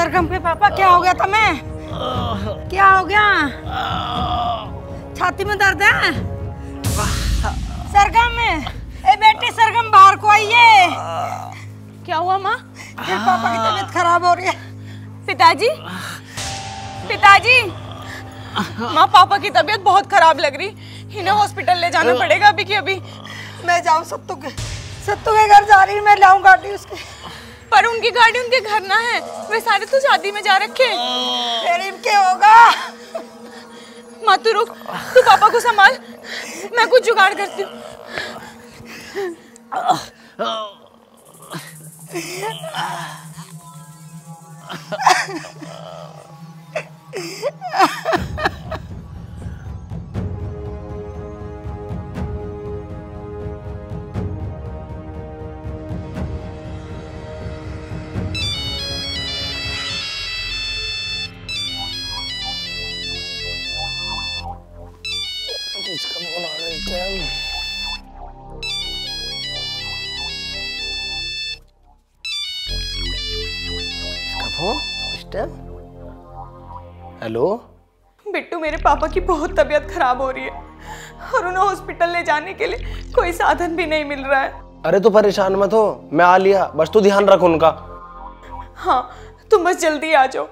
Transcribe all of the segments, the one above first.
सरगम के पापा, क्या हो गया तुम्हें? क्या हो गया? छाती में दर्द है? सरगम, ए बेटी सरगम, बाहर को आइए। क्या हुआ माँ? फिर पापा की तबीयत खराब हो रही है। पिताजी, पिताजी, माँ पापा की तबीयत बहुत खराब लग रही, इन्हें हॉस्पिटल ले जाना पड़ेगा अभी की अभी। मैं जाऊँ सत्तू के घर जा रही हूँ, मैं लाऊं गाड़ी उसके। पर उनकी गाड़ी उनके घर ना है, वे सारे तो शादी में जा रखे। फिर इनके होगा। माँ तू रुक, तू पापा को संभाल, मैं कुछ जुगाड़ करती हूँ। हेलो बिट्टू, मेरे पापा की बहुत तबीयत खराब हो रही है और उन्हें हॉस्पिटल ले जाने के लिए कोई साधन भी नहीं मिल रहा है। अरे तो परेशान मत हो, मैं आ लिया, बस तू ध्यान रख उनका। हाँ, तुम बस जल्दी आ जाओ।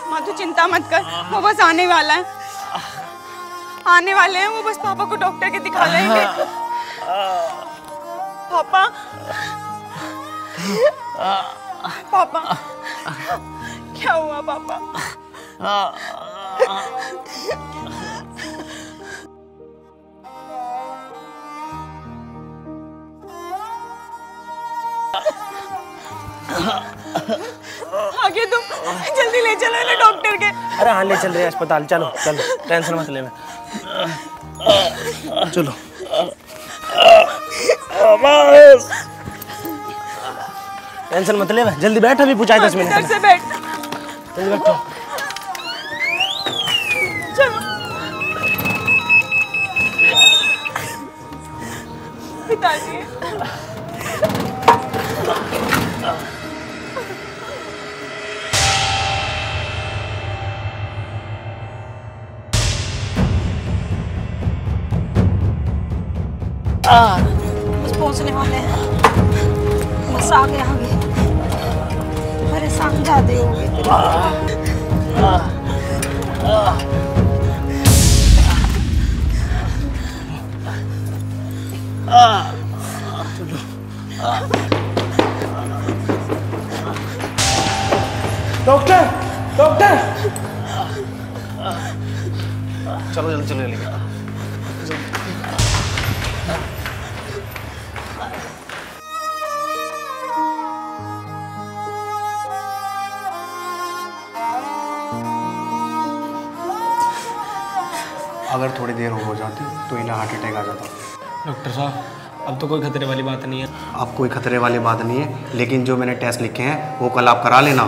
माँ तू चिंता मत कर, वो बस आने वाला है, आने वाले हैं वो, बस पापा को डॉक्टर के दिखा लेंगे। पापा, पापा, क्या हुआ पापा? आगे तुम जल्दी ले चलो इन्हें डॉक्टर के। अरे हाँ, ले चल रहे हैं अस्पताल, चलो चलो, टेंशन मत ले। मैं चलो। टेंशन मत ले, जल्दी बैठ, अभी पूछा 10 मिनट। इधर से बैठ, जल्दी बैठो। चलो। पिताजी, बस पहुंचने वाले हैं, बस आगे आगे। परेशान ज्यादा हो गए। डॉक्टर, डॉक्टर, चलो जल्दी चलो लेके। अगर थोड़ी देर हो जाती तो इन्हें हार्ट अटैक आ जाता। डॉक्टर साहब, अब तो कोई खतरे वाली बात नहीं है। अब कोई खतरे वाली बात नहीं है, लेकिन जो मैंने टेस्ट लिखे हैं वो कल आप करा लेना।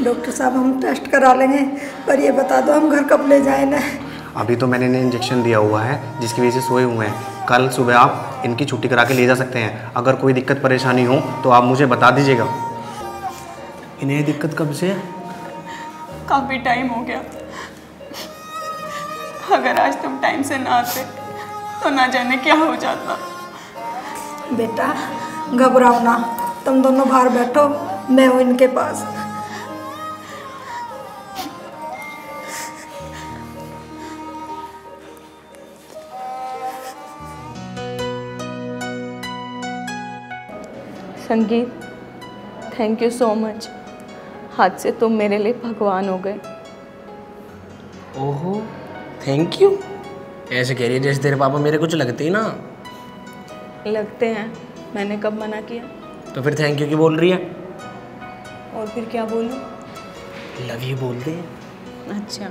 डॉक्टर साहब, हम टेस्ट करा लेंगे, पर ये बता दो हम घर कब ले जाए ना? अभी तो मैंने इन्हें इंजेक्शन दिया हुआ है जिसकी वजह से सोए हुए हैं। कल सुबह आप इनकी छुट्टी करा के ले जा सकते हैं। अगर कोई दिक्कत परेशानी हो तो आप मुझे बता दीजिएगा। इन्हें दिक्कत कब से है? काफी टाइम हो गया, अगर आज तुम टाइम से ना आते तो ना जाने क्या हो जाता। बेटा घबराओ ना, तुम दोनों बाहर बैठो, मैं हूँ इनके पास। संगीत, थैंक यू सो मच। आज से तुम मेरे लिए भगवान हो गए। ओहो, थैंक यू। ऐसे कह रही है जैसे तेरे पापा मेरे कुछ लगते ही ना। लगते हैं, मैंने कब मना किया? तो फिर थैंक यू क्यों बोल रही है? और फिर क्या बोलूं? लव यू बोल दे। अच्छा।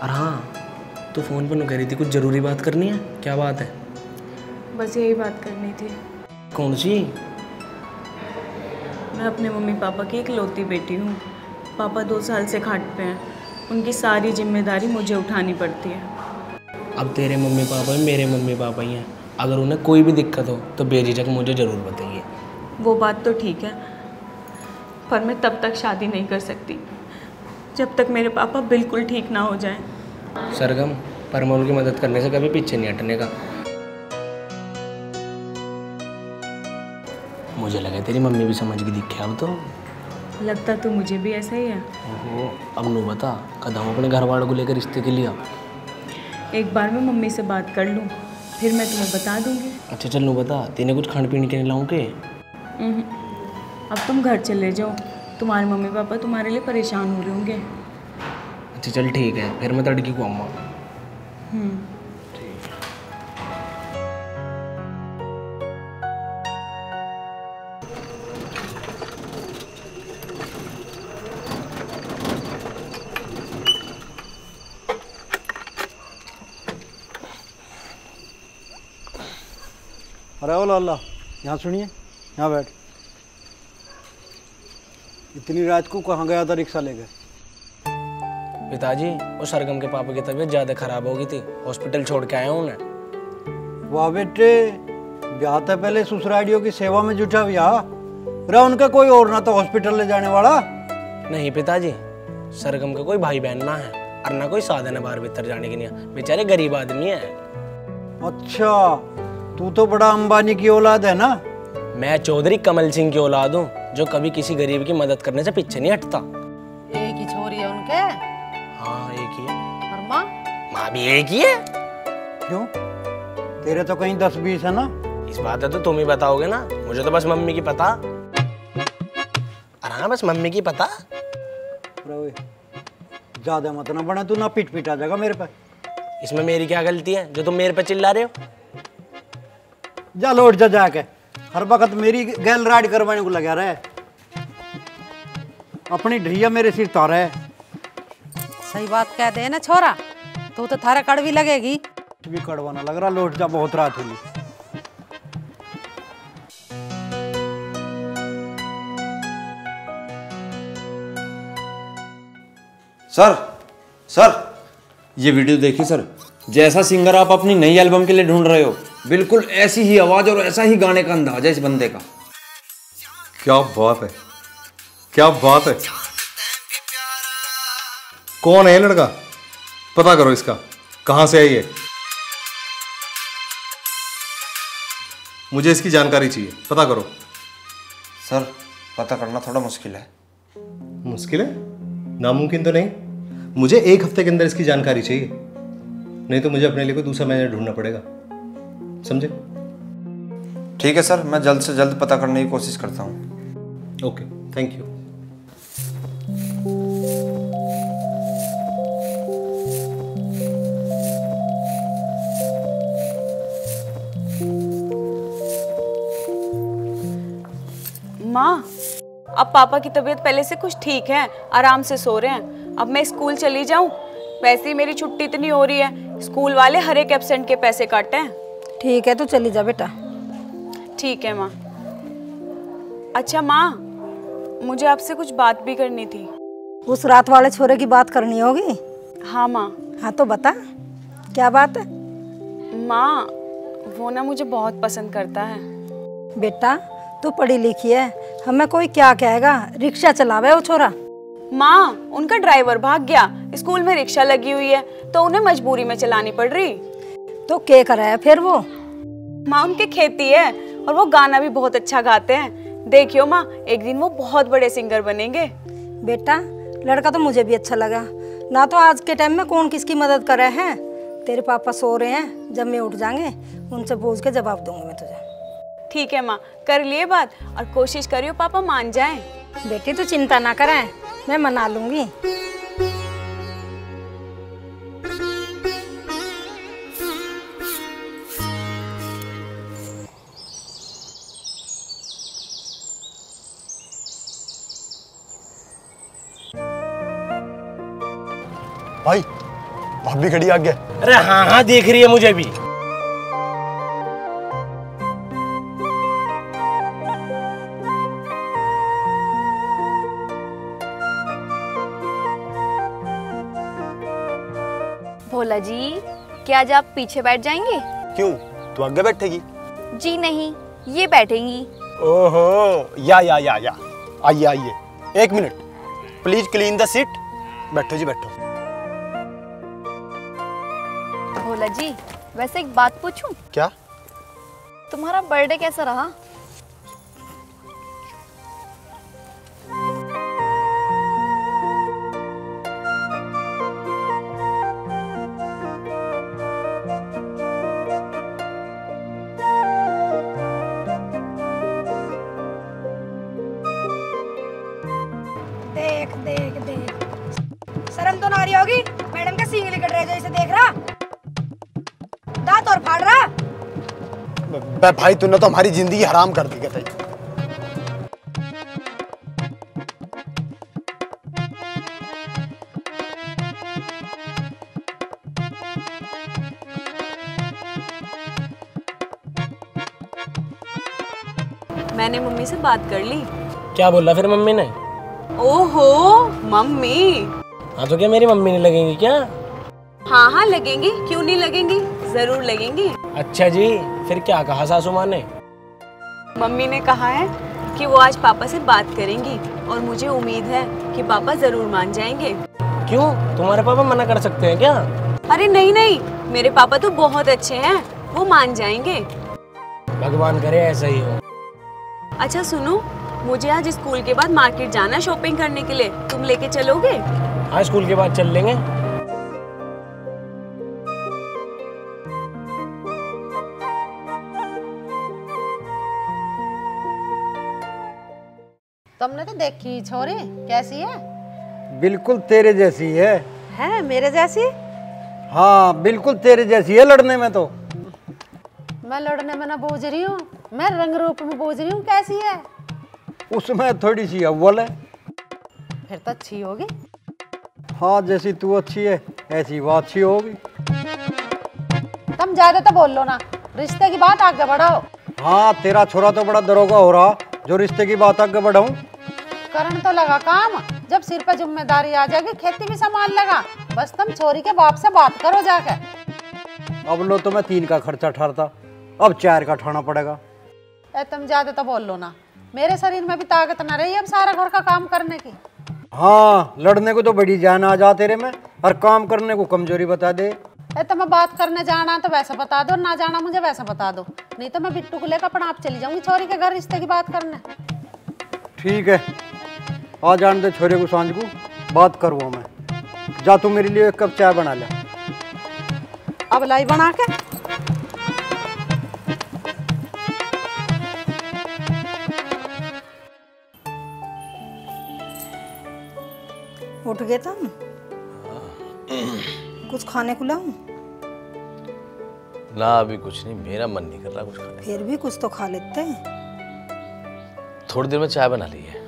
और हाँ, तू फ़ोन पर न कह रही थी कुछ ज़रूरी बात करनी है, क्या बात है? बस यही बात करनी थी। कौन सी? मैं अपने मम्मी पापा की इकलौती बेटी हूँ। पापा 2 साल से खाट पे हैं, उनकी सारी जिम्मेदारी मुझे उठानी पड़ती है। अब तेरे मम्मी पापा मेरे मम्मी पापा ही हैं। अगर उन्हें कोई भी दिक्कत हो तो बेझिझक मुझे ज़रूर बताइए। वो बात तो ठीक है, पर मैं तब तक शादी नहीं कर सकती जब तक मेरे पापा बिल्कुल ठीक ना हो जाएं। सरगम, परमोल की मदद करने से कभी पीछे नहीं हटने का। मुझे लगा तेरी मम्मी भी समझ गई दिखे अब तो। लगता तो मुझे भी ऐसा ही है। ओहो, अब नू बता, कदम अपने घर वालों को लेकर रिश्ते के लिए। एक बार मैं मम्मी से बात कर लूँ, फिर मैं तुम्हें बता दूँगी। अच्छा चल नू बता, तेने कुछ खाने पीने के लिए लाऊं के? अब तुम घर चले जाओ, तुम्हारे मम्मी पापा तुम्हारे लिए परेशान हो रहे होंगे। अच्छा चल ठीक है, फिर मैं तड़की को आऊँगा। अरे ओ लाला, यहाँ सुनिए, यहाँ बैठ। इतनी रात को कहाँ गया था रिक्शा लेकर? पिताजी, वो सरगम के पापा की तबीयत ज़्यादा खराब हो गई थी, हॉस्पिटल छोड़ के आया हूँ उन्हें। वाह बेटे, ब्याह था पहले ससुरालियों की सेवा में जुटा ब्याह रहा, उनका कोई और ना तो हॉस्पिटल ले जाने वाला। नहीं पिताजी, सरगम का कोई भाई बहन ना है और ना कोई साधन है बाहर भीतर जाने के लिए, बेचारे गरीब आदमी है। अच्छा, तू तो बड़ा अंबानी की औलाद है ना? मैं चौधरी कमल सिंह की औलाद हूँ, जो कभी किसी गरीब की मदद करने से पीछे नहीं हटता। एक ही छोरी है उनके? हाँ एक ही है। और माँ? माँ भी एक ही है। क्यों, तेरे तो कहीं 10-20 है ना? इस बात है तो तुम ही बताओगे ना, मुझे तो बस मम्मी की पता। हाँ बस मम्मी की पता। ज्यादा मत ना बना, तू ना पिट पिट आ जाएगा मेरे पे। इसमें मेरी क्या गलती है जो तुम मेरे पे चिल्ला रहे हो? जा लौट जा जाके, हर वक्त मेरी गैल राइड करवाने को लगा रहा है। अपनी ढैया मेरे सिर तारा है। सही बात कह दे ना छोरा, तू तो थारा कड़वी लगेगी। कुछ भी कड़वा ना लग रहा, लौट जा, बहुत रात हुई। सर ये वीडियो देखिए सर। जैसा सिंगर आप अपनी नई एल्बम के लिए ढूंढ रहे हो, बिल्कुल ऐसी ही आवाज और ऐसा ही गाने का अंदाज है इस बंदे का। क्या बात है, क्या बात है। कौन है ये लड़का? पता करो इसका, कहां से है ये? मुझे इसकी जानकारी चाहिए, पता करो। सर पता करना थोड़ा मुश्किल है। मुश्किल है? नामुमकिन तो नहीं। मुझे 1 हफ्ते के अंदर इसकी जानकारी चाहिए, नहीं तो मुझे अपने लिए कोई दूसरा मैनेजर ढूंढना पड़ेगा, समझे? ठीक है सर, मैं जल्द से जल्द पता करने की कोशिश करता हूँ। Okay, thank you. माँ, अब पापा की तबीयत पहले से कुछ ठीक है, आराम से सो रहे हैं। अब मैं स्कूल चली जाऊँ? वैसे ही मेरी छुट्टी इतनी हो रही है, स्कूल वाले हर एक एब्सेंट के पैसे काटते हैं। ठीक है, तू चली जा बेटा। ठीक है माँ। अच्छा माँ, मुझे आपसे कुछ बात भी करनी थी। उस रात वाले छोरे की बात करनी होगी? हाँ माँ। हाँ तो बता, क्या बात है? माँ, वो ना मुझे बहुत पसंद करता है। बेटा तू पढ़ी लिखी है, हमें कोई क्या कहेगा, रिक्शा चलावे वो छोरा। माँ, उनका ड्राइवर भाग गया, स्कूल में रिक्शा लगी हुई है तो उन्हें मजबूरी में चलानी पड़ रही। तो क्या करे है फिर वो? माँ, उनकी खेती है और वो गाना भी बहुत अच्छा गाते हैं। देखियो माँ, एक दिन वो बहुत बड़े सिंगर बनेंगे। बेटा लड़का तो मुझे भी अच्छा लगा ना, तो आज के टाइम में कौन किसकी मदद कर रहे हैं। तेरे पापा सो रहे हैं, जब मैं उठ जाएंगे उनसे पूछ के जवाब दूंगी मैं तुझे। ठीक है माँ, कर लिए बात और कोशिश करियो पापा मान जाएं। बेटी तू चिंता ना करें, मैं मना लूंगी। भाई भाभी खड़ी आगे। अरे हाँ हाँ देख रही है मुझे भी। भोला जी, क्या आज आप पीछे बैठ जाएंगे? क्यों, तू आगे बैठेगी? जी नहीं, ये बैठेंगी। ओहो, या आइए आइए, 1 minute please clean the seat. बैठो जी बैठो। भोला जी, वैसे एक बात पूछूं? क्या? तुम्हारा बर्थडे कैसा रहा? देख देख देख, शर्म तो ना रही होगी? मैडम का सींग लिकट रह जैसे देख रहा, दांत और फाड़ रहा। भाई तूने तो हमारी जिंदगी हराम कर दी कहते। मैंने मम्मी से बात कर ली। क्या बोला फिर मम्मी ने? ओहो मम्मी। हाँ तो क्या मेरी मम्मी नहीं लगेंगी क्या? हाँ हाँ लगेंगी, क्यों नहीं लगेंगी, जरूर लगेंगी। अच्छा जी, फिर क्या कहा सासू माँ ने? मम्मी ने कहा है कि वो आज पापा से बात करेंगी और मुझे उम्मीद है कि पापा जरूर मान जाएंगे। क्यों, तुम्हारे पापा मना कर सकते हैं क्या? अरे नहीं नहीं, मेरे पापा तो बहुत अच्छे हैं, वो मान जाएंगे। भगवान करे ऐसा ही हो। अच्छा सुनो, मुझे आज स्कूल के बाद मार्केट जाना शॉपिंग करने के लिए, तुम लेके चलोगे? हाँ स्कूल के बाद चल लेंगे। तुमने तो देखी छोरी कैसी है? बिल्कुल तेरे जैसी है। है मेरे जैसी? हाँ बिल्कुल तेरे जैसी है लड़ने में तो। मैं लड़ने में ना बूझ रही हूँ, मैं रंग रूप में बूझ रही हूँ। कैसी है? उसमें थोड़ी सी अव्वल है। फिर तो अच्छी होगी। हाँ जैसी तू अच्छी है ऐसी वो अच्छी होगी। तुम ज्यादा तो बोल लो ना, रिश्ते की बात आगे बढ़ाओ। हाँ तेरा छोरा तो बड़ा दरोगा हो रहा जो रिश्ते की बात आगे बढ़ाऊं। करन तो लगा काम, जब सिर पे जिम्मेदारी आ जाएगी खेती भी संभाल लगा। बस तुम छोरी के बाप से बात करो जाके। अब लो तो मैं 3 का खर्चा ठहरता, अब 4 का उठाना पड़ेगा। तुम ज्यादा तो बोल लो ना, मेरे शरीर में भी ताकत न रही अब सारा घर का काम करने की। हाँ लड़ने को तो बड़ी जान आ जा तेरे में, और काम करने को कमजोरी बता दे। तुम्हें बात करने जाना तो वैसा बता दो, ना जाना मुझे वैसा बता दो, नहीं तो मैं बिट्टू को लेकर अपना आप चली जाऊंगी छोरी के घर रिश्ते की बात करने। ठीक है, आ जान दे छोरे को, सांझ को बात करूँ मैं। जा तू मेरे लिए 1 कप चाय बना ले। अब लाई बना के। उठ गए तुम? कुछ खाने को लाऊं? ना अभी कुछ नहीं, मेरा मन नहीं कर रहा कुछ खाने। फिर भी कुछ तो खा लेते हैं। थोड़ी देर में चाय बना ली है।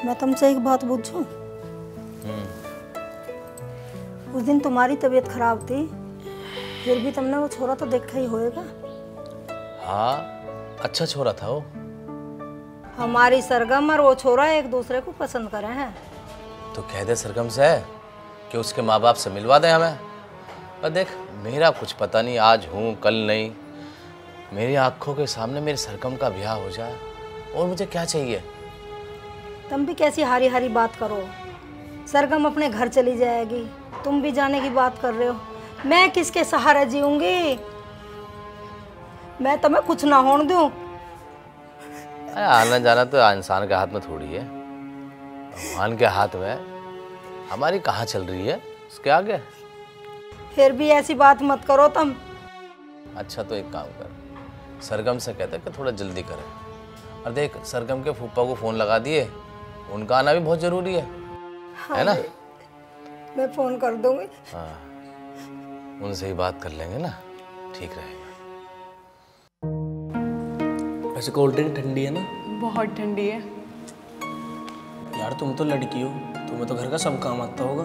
मैं तुमसे एक बात पूछूं? उस दिन तुम्हारी तबीयत खराब थी, फिर भी तुमने वो छोरा तो देखा ही होएगा। हाँ अच्छा छोरा था वो। हमारी सरगम और वो छोरा एक दूसरे को पसंद करे हैं। तो कह दे सरगम से कि उसके माँ बाप से मिलवा दे हमें। पर देख मेरा कुछ पता नहीं, आज हूँ कल नहीं। मेरी आंखों के सामने मेरी सरगम का ब्याह हो जाए और मुझे क्या चाहिए। तुम भी कैसी हारी हारी बात करो। सरगम अपने घर चली जाएगी, तुम भी जाने की बात कर रहे हो। मैं किसके सहारे जीऊंगी? मैं तुम्हें कुछ ना होने दूं। आना जाना तो इंसान के हाथ में थोड़ी है, भगवान के हाथ में। हमारी कहाँ चल रही है उसके आगे। फिर भी ऐसी बात मत करो तुम। अच्छा तो एक काम कर, सरगम से कहते कि थोड़ा जल्दी करें। और देख, सरगम के फूफा को फ़ोन लगा दिए, उनका आना भी बहुत ज़रूरी है। हाँ, है ना? मैं फ़ोन कर दूंगी। हाँ, उनसे ही बात कर लेंगे ना, ठीक रहेगा। वैसे कोल्ड ड्रिंक ठंडी है ना? बहुत ठंडी है। यार तुम तो लड़की हो, तुम्हें तो घर का सब काम आता होगा।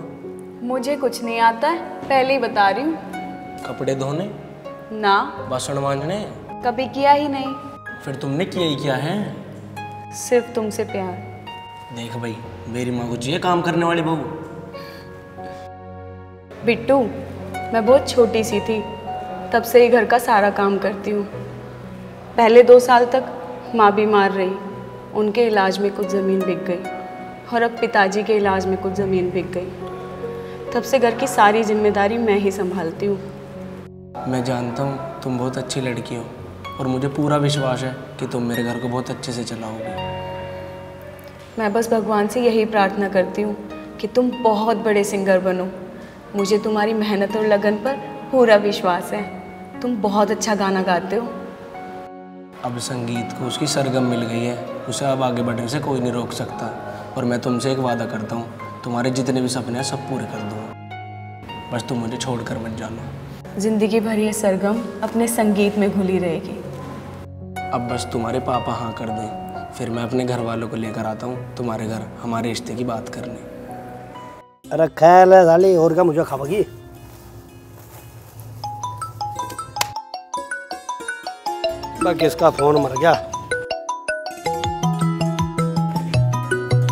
मुझे कुछ नहीं आता है, पहले ही बता रही हूँ। कपड़े धोने ना, बासन मांजने कभी किया ही नहीं। फिर तुमने किया ही क्या है? सिर्फ तुमसे प्यार। देख भाई, मेरी माँ को चाहिए काम करने वाली बहू। बिट्टू, मैं बहुत छोटी सी थी तब से ही घर का सारा काम करती हूँ। पहले 2 साल तक माँ बीमार रही, उनके इलाज में कुछ ज़मीन बिक गई, और अब पिताजी के इलाज में कुछ ज़मीन बिक गई। तब से घर की सारी जिम्मेदारी मैं ही संभालती हूँ। मैं जानता हूँ तुम बहुत अच्छी लड़की हो, और मुझे पूरा विश्वास है कि तुम मेरे घर को बहुत अच्छे से चलाओगी। मैं बस भगवान से यही प्रार्थना करती हूँ कि तुम बहुत बड़े सिंगर बनो। मुझे तुम्हारी मेहनत और लगन पर पूरा विश्वास है। तुम बहुत अच्छा गाना गाते हो। अब संगीत को उसकी सरगम मिल गई है, उसे अब आगे बढ़ने से कोई नहीं रोक सकता। और मैं तुमसे एक वादा करता हूँ, तुम्हारे जितने भी सपने हैं सब पूरे कर दूँगा। बस तुम मुझे छोड़कर मत जाना। जिंदगी भर ये सरगम अपने संगीत में घुली रहेगी। अब बस तुम्हारे पापा हाँ कर दें, फिर मैं अपने घर वालों को लेकर आता हूँ तुम्हारे घर, हमारे रिश्ते की बात करने। अरे ख्याल है साली, और क्या मुझे खाओगी? किसका फोन मर गया?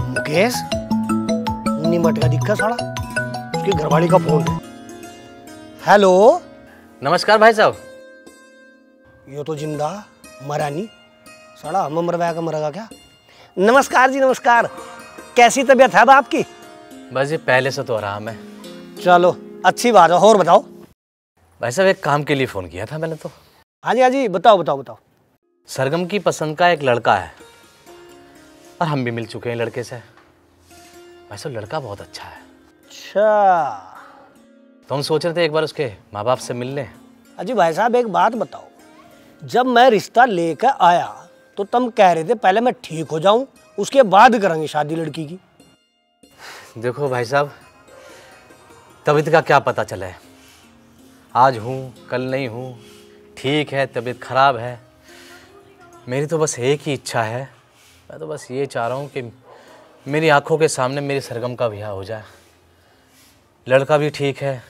मुकेश निमट का दिक्कत साला, उसकी घरवाली का फोन है। हेलो, नमस्कार भाई साहब। ये तो जिंदा मरा नहीं साला, हम मरवाया का मरेगा क्या? नमस्कार जी नमस्कार, कैसी तबीयत है अब आपकी? बस ये पहले से तो आराम है। चलो अच्छी बात है, और बताओ। भाई साहब, एक काम के लिए फ़ोन किया था मैंने तो। हाँ जी बताओ बताओ बताओ। सरगम की पसंद का एक लड़का है, और हम भी मिल चुके हैं लड़के से। वैसे लड़का बहुत अच्छा है। अच्छा, तो हम सोच रहे थे एक बार उसके माँ बाप से मिल लें। अजी भाई साहब एक बात बताओ, जब मैं रिश्ता लेकर आया तो तुम कह रहे थे पहले मैं ठीक हो जाऊं उसके बाद करेंगे शादी लड़की की। देखो भाई साहब, तबीयत का क्या पता चला है, आज हूँ कल नहीं हूँ, ठीक है तबीयत ख़राब है। मेरी तो बस एक ही इच्छा है, मैं तो बस ये चाह रहा हूँ कि मेरी आंखों के सामने मेरी सरगम का ब्याह हो जाए। लड़का भी ठीक है,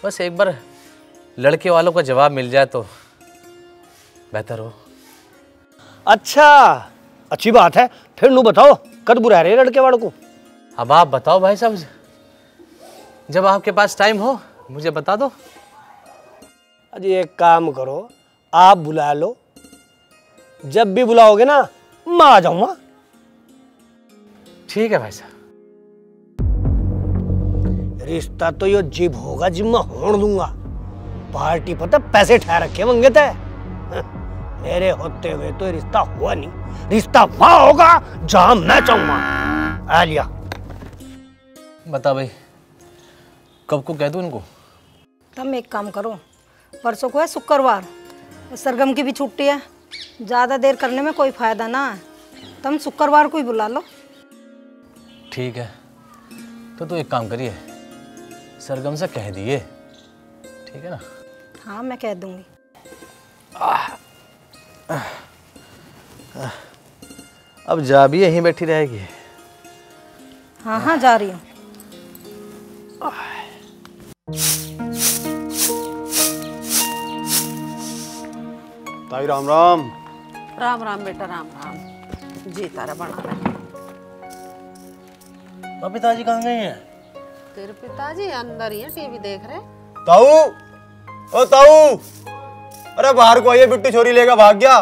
बस एक बार लड़के वालों का जवाब मिल जाए तो बेहतर हो। अच्छा, अच्छी बात है। फिर नू बताओ कद बुरा रहे लड़के वालों को। अब आप बताओ भाई साहब, जब आपके पास टाइम हो मुझे बता दो। अजी एक काम करो, आप बुला लो, जब भी बुलाओगे ना मैं आ जाऊंगा। ठीक है भाई साहब। रिश्ता तो यो जिब होगा जिब मैं होड़ दूंगा। पार्टी पता पैसे ठहर रखे होंगे थे, मेरे होते हुए तो रिश्ता हुआ नहीं। रिश्ता वहां होगा जहां मैं चाहूंगा। आ लिया। बता भाई, कब को कह दूं इनको? तुम एक काम करो, परसों को है शुक्रवार, सरगम की भी छुट्टी है, ज़्यादा देर करने में कोई फायदा ना है। तुम शुक्रवार को ही बुला लो। ठीक है, तो एक काम करिए, सरगम से कह दिए, ठीक है ना? हाँ मैं कह दूंगी। अब जा भी यहीं बैठी रहेगी? हाँ हाँ जा रही हूँ। ताई राम राम। राम राम बेटा, राम राम। जी तारा बना रहे। पिताजी कहाँ गए हैं? तेरे पिताजी अंदर ही हैं, टीवी देख रहे। ताऊ, ओ ताऊ, अरे बाहर को आइए, बिट्टू छोरी लेकर भाग गया।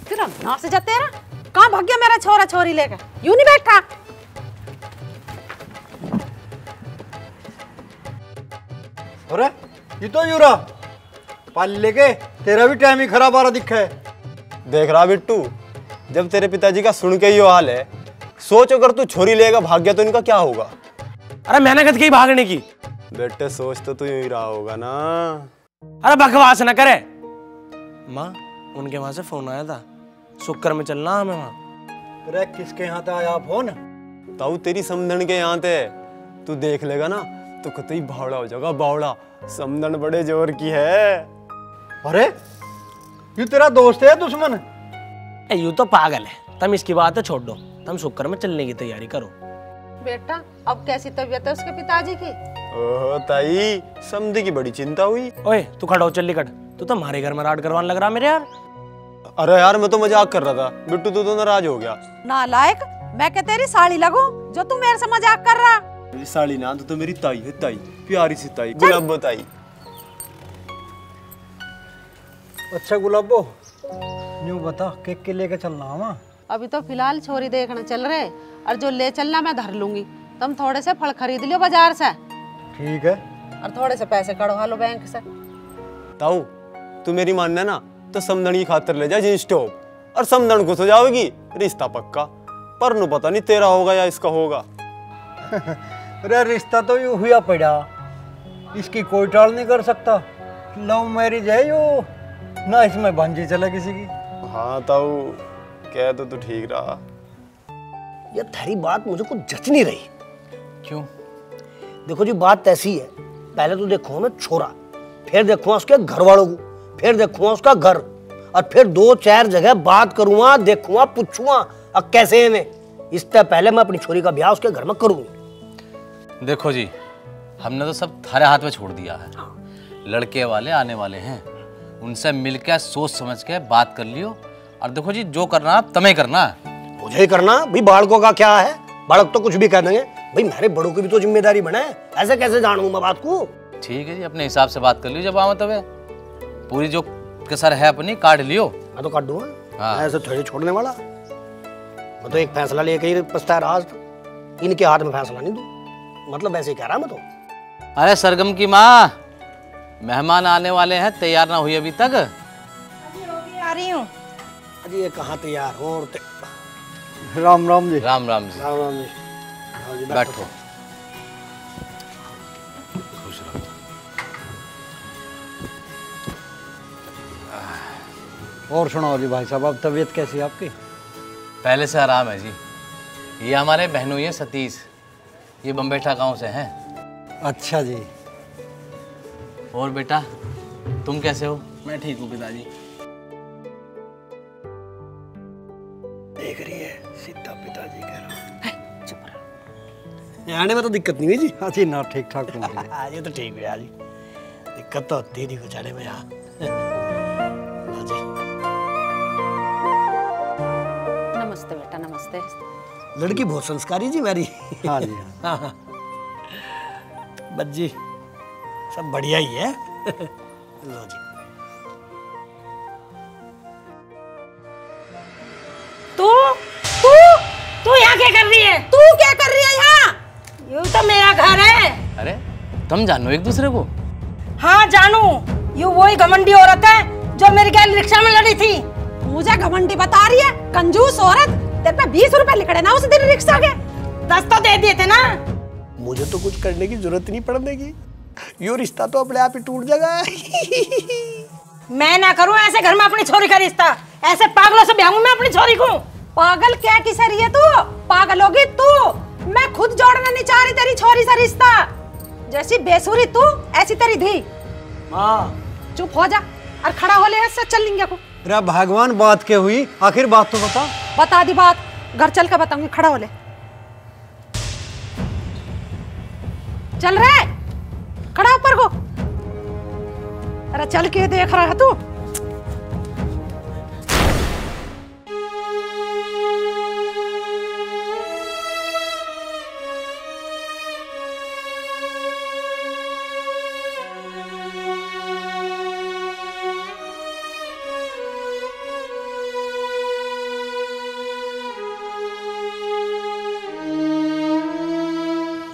तेरा नाम से जाते रहा, कहाँ भाग गया मेरा छोरा छोरी लेकर? यूं नहीं बैठा। अरे ये तो यूरा पाल लेके तेरा भी टाइम ही खराब आ रहा दिखा है। देख रहा बिट्टू, जब तेरे पिताजी का सुन के ये हाल है, सोच अगर तू छोरी लेकर भाग गया तो इनका क्या होगा? अरे मैंने कद की भागने की। बेटे सोच तो तू यूं ही रहा होगा ना। अरे बकवास न करे। माँ उनके वहां से फोन आया था, शुक्र में चलना हमें वहां। अरे किसके यहाँ था आया फोन? ताऊ तेरी समधन के यहाँ थे, तू देख लेगा ना तो कतई बावड़ा हो जाएगा, बावड़ा। समधन बड़े जोर की है। अरे ये तेरा दोस्त है दुश्मन? यू तो पागल है, तुम इसकी बात छोड़ दो, तुम शुक्र में चलने की तैयारी करो। बेटा अब कैसी तबीयत है उसके पिताजी की? ओह ताई, समधी की बड़ी चिंता हुई। ओए तू खड़ा हो, चल निकट। तू तो हमारे घर में राड करवाने लग रहा मेरे यार। अरे यार मैं तो मजाक कर रहा था, बिट्टू तू तो नाराज हो गया। नालायक, मैं क्या तेरी साड़ी लगूं जो तू मेरे से मजाक कर रहा? मेरी साड़ी ना तो मेरी ताई है, ताई प्यारी सी ताई, गुलाबो ताई। अच्छा गुलाबो, यूं बता केक के लेके चलना है? अभी तो फिलहाल छोरी देखना चल रहे, और जो ले चलना मैं धर लूंगी। तुम थोड़े से फल खरीद लियो बाजार से। ठीक है। और थोड़े से पैसे कढ़वा लो बैंक से। ताऊ तू मेरी मानना ना तो समधन की खातिर ले जा जींस टॉप, और समधन खुश हो जाओगी, रिश्ता पक्का। पर नु पता नहीं तेरा होगा या इसका होगा। अरे रिश्ता तो यू हुआ पड़ा, इसकी कोई टाल नहीं कर सकता। लव मैरिज है यो, ना इसमें भांजी चले किसी की। हाँ ताऊ कह तो तू ठीक रहा। ये तेरी बात मुझे कुछ जच नहीं रही। क्यों? देखो जी बात ऐसी है, पहले तो देखूंगा मैं छोरा, फिर देखूंगा उसके घर वालों को, फिर देखूंगा उसका घर, और फिर 2-4 जगह बात करूंगा, देखूंगा, पूछूंगा अब कैसे है मैं। इससे पहले मैं अपनी छोरी का ब्याह उसके घर में करूंगी। देखो जी, हमने तो सब थारे हाथ में छोड़ दिया है। लड़के वाले आने वाले हैं, उनसे मिलकर सोच समझ के बात कर लियो। और देखो जी जो करना तुम्हें करना है। मुझे ही करना भाई, बालकों का क्या है, बालक तो कुछ भी कह देंगे भाई, मेरे बड़ों की भी तो जिम्मेदारी बने। ऐसे कैसे जानूं मैं बात को? ठीक है जी, अपने हिसाब से बात कर लियो। जब आवा तब पूरी जो कसर है अपनी काट लियो। मैं तो काट दूंगा। हाँ। ऐसे थोड़ी छोड़ने वाला, मैं तो एक फैसला लेके ही पछता रहा आज तक। इनके हाथ में फैसला नहीं दूं, मतलब ऐसे ही कह रहा मैं तो। अरे सरगम की माँ, मेहमान आने वाले हैं, तैयार ना हुई अभी तक? आ रही हूँ। अजी ये कहाँ तैयार हो? राम राम जी। राम राम जी। राम राम जी। बैठो। खुश रहो। और सुनाओ जी भाई साहब, अब तबीयत कैसी है आपकी? पहले से आराम है जी। ये हमारे बहनोई है सतीश, ये बम्बेठा गांव से हैं। अच्छा जी। और बेटा तुम कैसे हो? मैं ठीक हूँ पिताजी। देख रही है सीधा पिताजी कह रहा है। चुप रहो। आने में तो दिक्कत नहीं हुई जी? हाँ जी ना, ठीक ठाक पहुंच गए। ये तो ठीक है जी, दिक्कत तो होती थी कुछ आने में यहाँ। नमस्ते बेटा, नमस्ते। लड़की बहुत संस्कारी जी मेरी। हाँ जी हाँ। बच्ची सब बढ़िया ही है। लो जी। तू यहाँ क्या कर रही है? तू क्या कर रही है यहाँ? ये तो मेरा घर है। अरे तुम जानो एक दूसरे को? हाँ जानू, ये वही घमंडी औरत है जो मेरी गैल रिक्शा में लड़ी थी। मुझे घमंडी बता रही है? कंजूस औरत, तेरे पे 20 रुपए लिखड़े ना उस दिन रिक्शा के। 10 तो दे दिए थे ना। मुझे तो कुछ करने की जरूरत नहीं पड़ने की, यो रिश्ता तो अपने आप ही टूट जाएगा। मैं ना करूँ ऐसे घर में अपनी छोरी का रिश्ता, ऐसे पागलों से ब्याहूं मैं अपनी छोरी को। पागल क्या किसे रही है तू? पागल होगी तू। मैं खुद जोड़ना नहीं चाह रही तेरी छोरी से रिश्ता। जैसी बेसुरी तू ऐसी तेरी धी। माँ चुप हो जा और खड़ा हो ले, ऐसे चल लेंगे को। अरे भगवान, बात क्या हुई? आखिर बात तो बता। बता दी बात, घर चल कर बताऊंगी। खड़ा हो ले, चल रहे खड़ा ऊपर को। अरे चल के देख रहा है तू?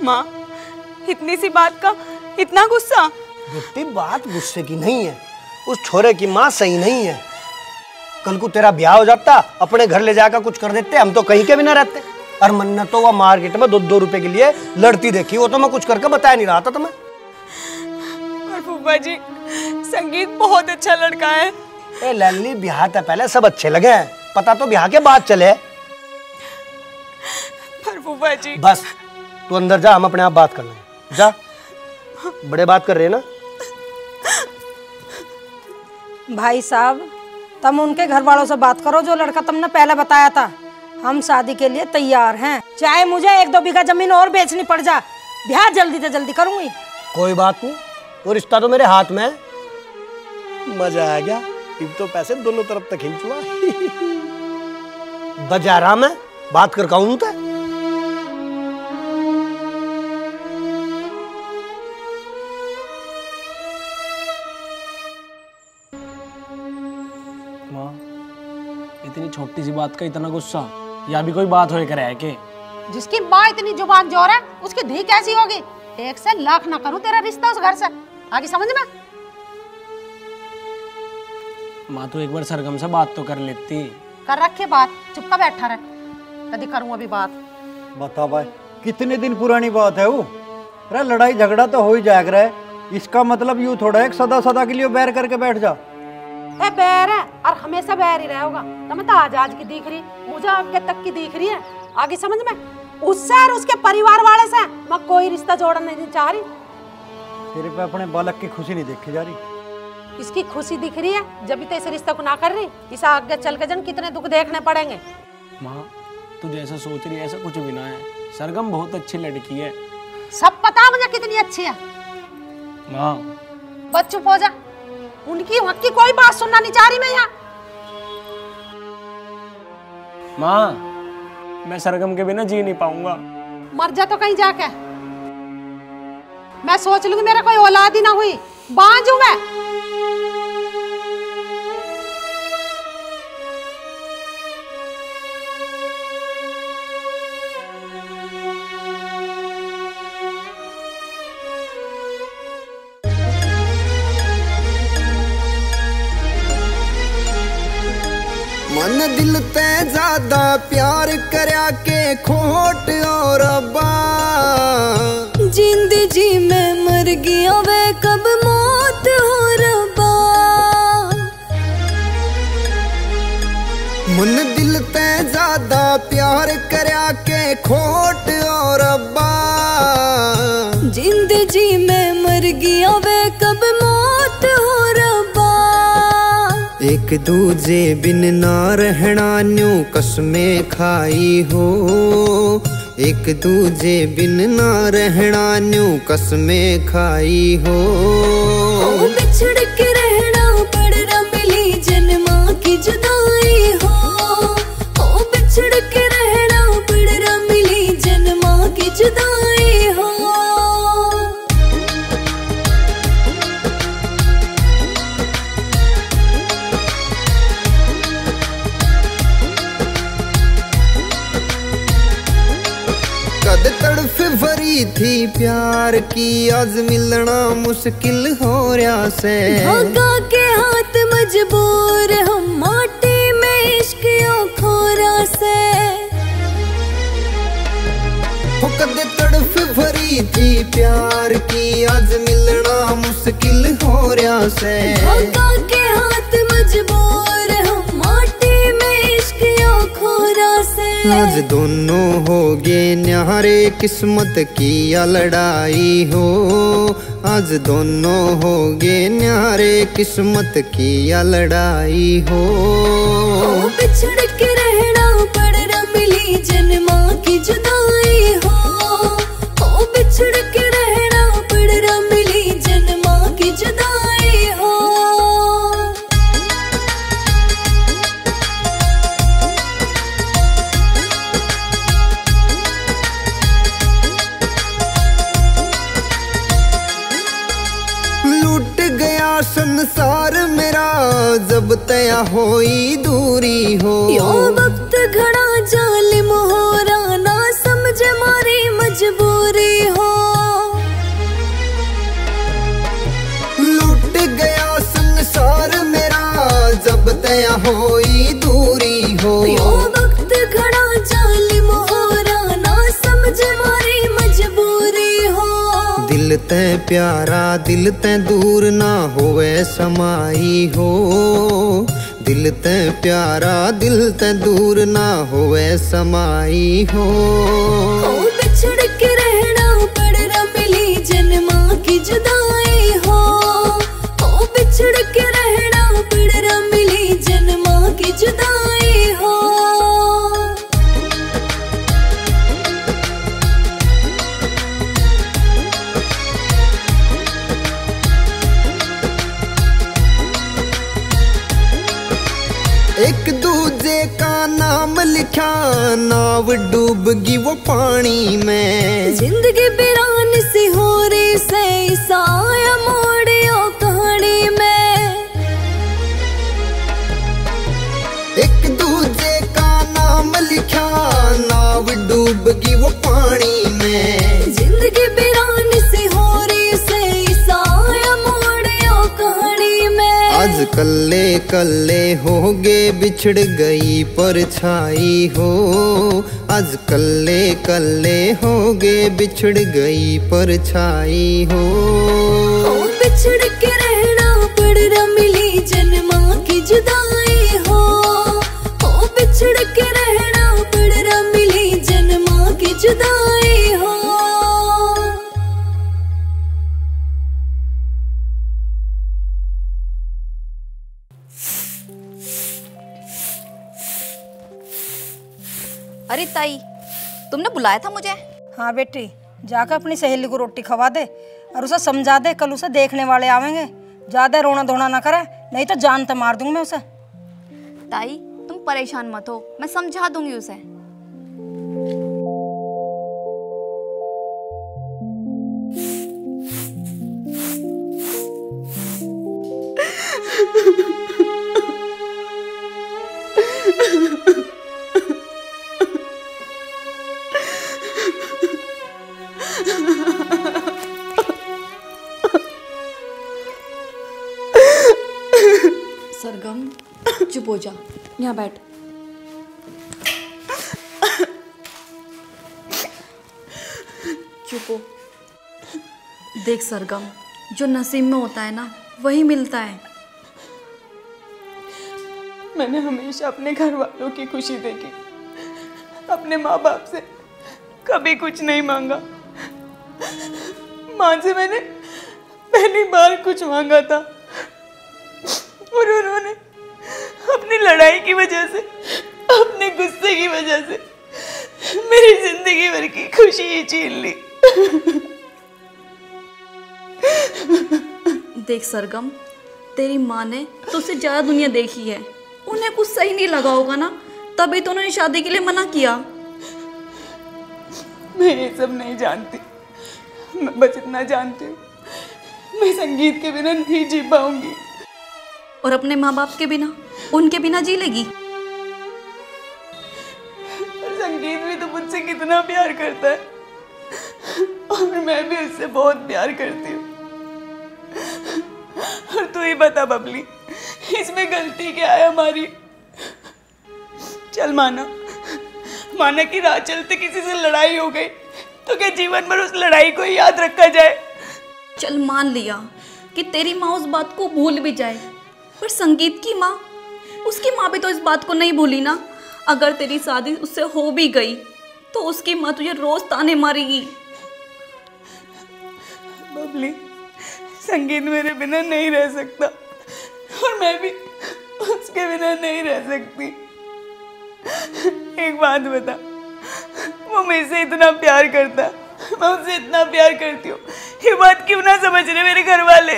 माँ, इतनी सी बात का इतना गुस्सा? बेटी बात गुस्से की नहीं है, उस छोरे की माँ सही नहीं है। कल को तेरा ब्याह हो जाता, अपने घर ले जाकर कुछ कर देते, हम तो कहीं के भी ना रहते। और मन्ना तो वह मार्केट में 2-2 रुपए के लिए लड़ती देखी, वो तो मैं कुछ करके बताया नहीं रहा था तुम्हें। और फूफा जी, संगीत बहुत अच्छा लड़का है। ए लल्ली, ब्याह था पहले सब अच्छे लगे, पता तो ब्याह के बाद चले। पर फूफा जी बस तू अंदर जा, हम अपने आप बात कर लेंगे। जा, बड़े बात कर रहे हैं ना। भाई साहब, तुम उनके घर वालों से बात करो जो लड़का तुमने पहले बताया था। हम शादी के लिए तैयार हैं, चाहे मुझे 1-2 बीघा जमीन और बेचनी पड़ जा, ब्याह जल्दी से जल्दी करूंगी। कोई बात नहीं, वो रिश्ता तो मेरे हाथ में है। मजा आ गया, अब तो पैसे दोनों तरफ तक खींचुआ। बजा रहा मैं, बात कर कहूं तो। माँ, इतनी छोटी सी बात का इतना गुस्सा, या भी कोई बात होए करे है के? जिसकी माँ इतनी जुबान जोर है, उसकी धी कैसी होगी? 1 से लाख ना करूं तेरा रिश्ता उस घर से, आगे समझ में। माँ तो एक बार सरगम से बात तो कर लेती। कर रखे बात, चुपका बैठा रहे, कभी करूं अभी बात। बता भाई, कितने दिन पुरानी बात है वो? अरे लड़ाई झगड़ा तो हो ही जाएगा है, इसका मतलब यूं थोड़ा है सदा सदा के लिए बैर करके बैठ जा। ए बैर है और हमेशा बैर ही रहा होगा। तुम्हें तो आज की दिख रही, मुझे आगे तक की दिख रही है, आगे समझ में। उससे और उसके परिवार वाले से मैं कोई रिश्ता जोड़ना नहीं चाह रही। तेरे पे अपने बालक की खुशी नहीं देखी जा रही। इसकी खुशी दिख रही है, जब भी तो इस रिश्ते को ना कर रही, इसे आगे चल के जन कितने दुख देखने पड़ेंगे। माँ, तू जैसा सोच रही है ऐसा कुछ भी ना है, सरगम बहुत अच्छी लड़की है। सब पता मुझे कितनी अच्छी है। माँ बस चुप हो जा, उनकी वक्त की कोई बात सुनना नहीं चाह रही मैं यहाँ। माँ, मैं सरगम के बिना जी नहीं पाऊंगा। मर जा तो कहीं जाके, मैं सोच लूंगी मेरा कोई औलाद ही ना हुई, बांझ हूं मैं। मन दिल ते ज्यादा प्यार करया के खोट और अब्बा, जिंदगी में मर गया वे कब मौत हो रब्बा। मन दिल ते ज्यादा प्यार करया के खोट और अब्बा, जिंदगी में मर गया वे कब मौत हो रब्बा। एक दूजे बिन ना रहना न्यू कसमें खाई हो, एक दूजे बिन ना रहना न्यू कसमें खाई हो। बिछड़ के रहना पड़ रहा मिली जन्मा की जुदाई हो, बिछड़ के रहना पड़ रहा मिली जन्मा की जुदाई हो। कद तड़फ भरी थी प्यार की, आज मिलना मुश्किल हो रहा से। भागा के हाथ मजबूर हम माटी में इश्क खोरा से। कद तड़फ भरी थी प्यार की, आज मिलना मुश्किल हो रहा से। भागा के हाथ मजबूर हम माटी में इश्क खोरा से। आज दोनों हो गए न्यारे किस्मत की या लड़ाई हो, आज दोनों हो गए न्यारे किस्मत की या लड़ाई हो। बिछड़ के रहना पड़ रहा मिली जन्मा की जुदाई हो, बिछड़ के रहना पड़ रहा मिली जन्मा की जुदाई हो। लूट गया संसार मेरा जब तया होई दूरी हो। यो वक्त घड़ा जालिम हो रहा ना समझ मारी मजबूरी हो। लूट गया संसार मेरा जब तया होई दूरी हो। यो वक्त घड़ा जालिम हो रहा ना समझ मारी मजबूरी हो। दिल ते प्यारा दिल ते दूर ना होवे समाई हो, दिल ते प्यारा दिल ते दूर ना होवे समाई हो। बिछड़ के रहना पड़ मिली जन्मा की जुदाई हो, बिछड़ के रहना पड़ मिली जन्मा की जुदाई हो। एक दूजे का नाम लिखा नाव डूबगी वो पानी में, जिंदगी बिरान सी हो रही से साया मोड़ियो कहानी में। एक दूजे का नाम लिखा नाव डूबगी वो पानी में, जिंदगी बिरान सी हो रही से साया मोड़ियो कहानी में। आज कल्ले कल्ले होगे बिछड़ गई परछाई हो, आज कल्ले कल्ले होगे बिछड़ गई परछाई हो। बिछड़ के रहना पड़ मिली जन्मा की जुदाई हो, बिछड़ के रहना पड़ मिली जन्मा की जुदाई हो। अरे ताई, तुमने बुलाया था मुझे? हाँ बेटी, जाकर अपनी सहेली को रोटी खवा दे और उसे समझा दे, कल उसे देखने वाले आवेंगे। ज्यादा रोना धोना ना करे, नहीं तो जान तो मार दूंगी मैं उसे। ताई तुम परेशान मत हो, मैं समझा दूंगी उसे। सरगम चुप हो जा, यहाँ बैठ। चुप हो। देख सरगम, जो नसीब में होता है ना वही मिलता है। मैंने हमेशा अपने घर वालों की खुशी देखी, अपने माँ बाप से कभी कुछ नहीं मांगा। माँ से मैंने पहली बार कुछ मांगा था और उन्होंने अपनी लड़ाई की वजह से, अपने गुस्से की वजह से मेरी जिंदगी भर की खुशी ही छीन ली। देख सरगम, तेरी माँ ने तुझसे ज्यादा दुनिया देखी है, उन्हें कुछ सही नहीं लगा होगा ना, तभी तो उन्होंने शादी के लिए मना किया। मैं ये सब नहीं जानती, मैं बस इतना जानती हूँ, मैं संगीत के बिना नहीं जी पाऊंगी। और अपने माँ बाप के बिना, उनके बिना जी लेगी? संगीत भी तो मुझसे कितना प्यार करता है और मैं भी उससे बहुत प्यार करती हूँ। और तू ही बता बबली, इसमें गलती क्या है हमारी? चल माना कि राह चलते किसी से लड़ाई हो गई, तो क्या जीवन भर उस लड़ाई को याद रखा जाए? चल मान लिया कि तेरी माँ उस बात को भूल भी जाए, पर संगीत की माँ, उसकी माँ भी तो इस बात को नहीं भूली ना। अगर तेरी शादी उससे हो भी गई तो उसकी माँ तुझे रोज ताने मारेगी। बबली, संगीत मेरे बिना नहीं रह सकता और मैं भी उसके बिना नहीं रह सकती। एक बात बता, वो मुझसे इतना प्यार करता, मैं उससे इतना प्यार करती हूँ, ये बात क्यों ना समझ रहे मेरे घर वाले?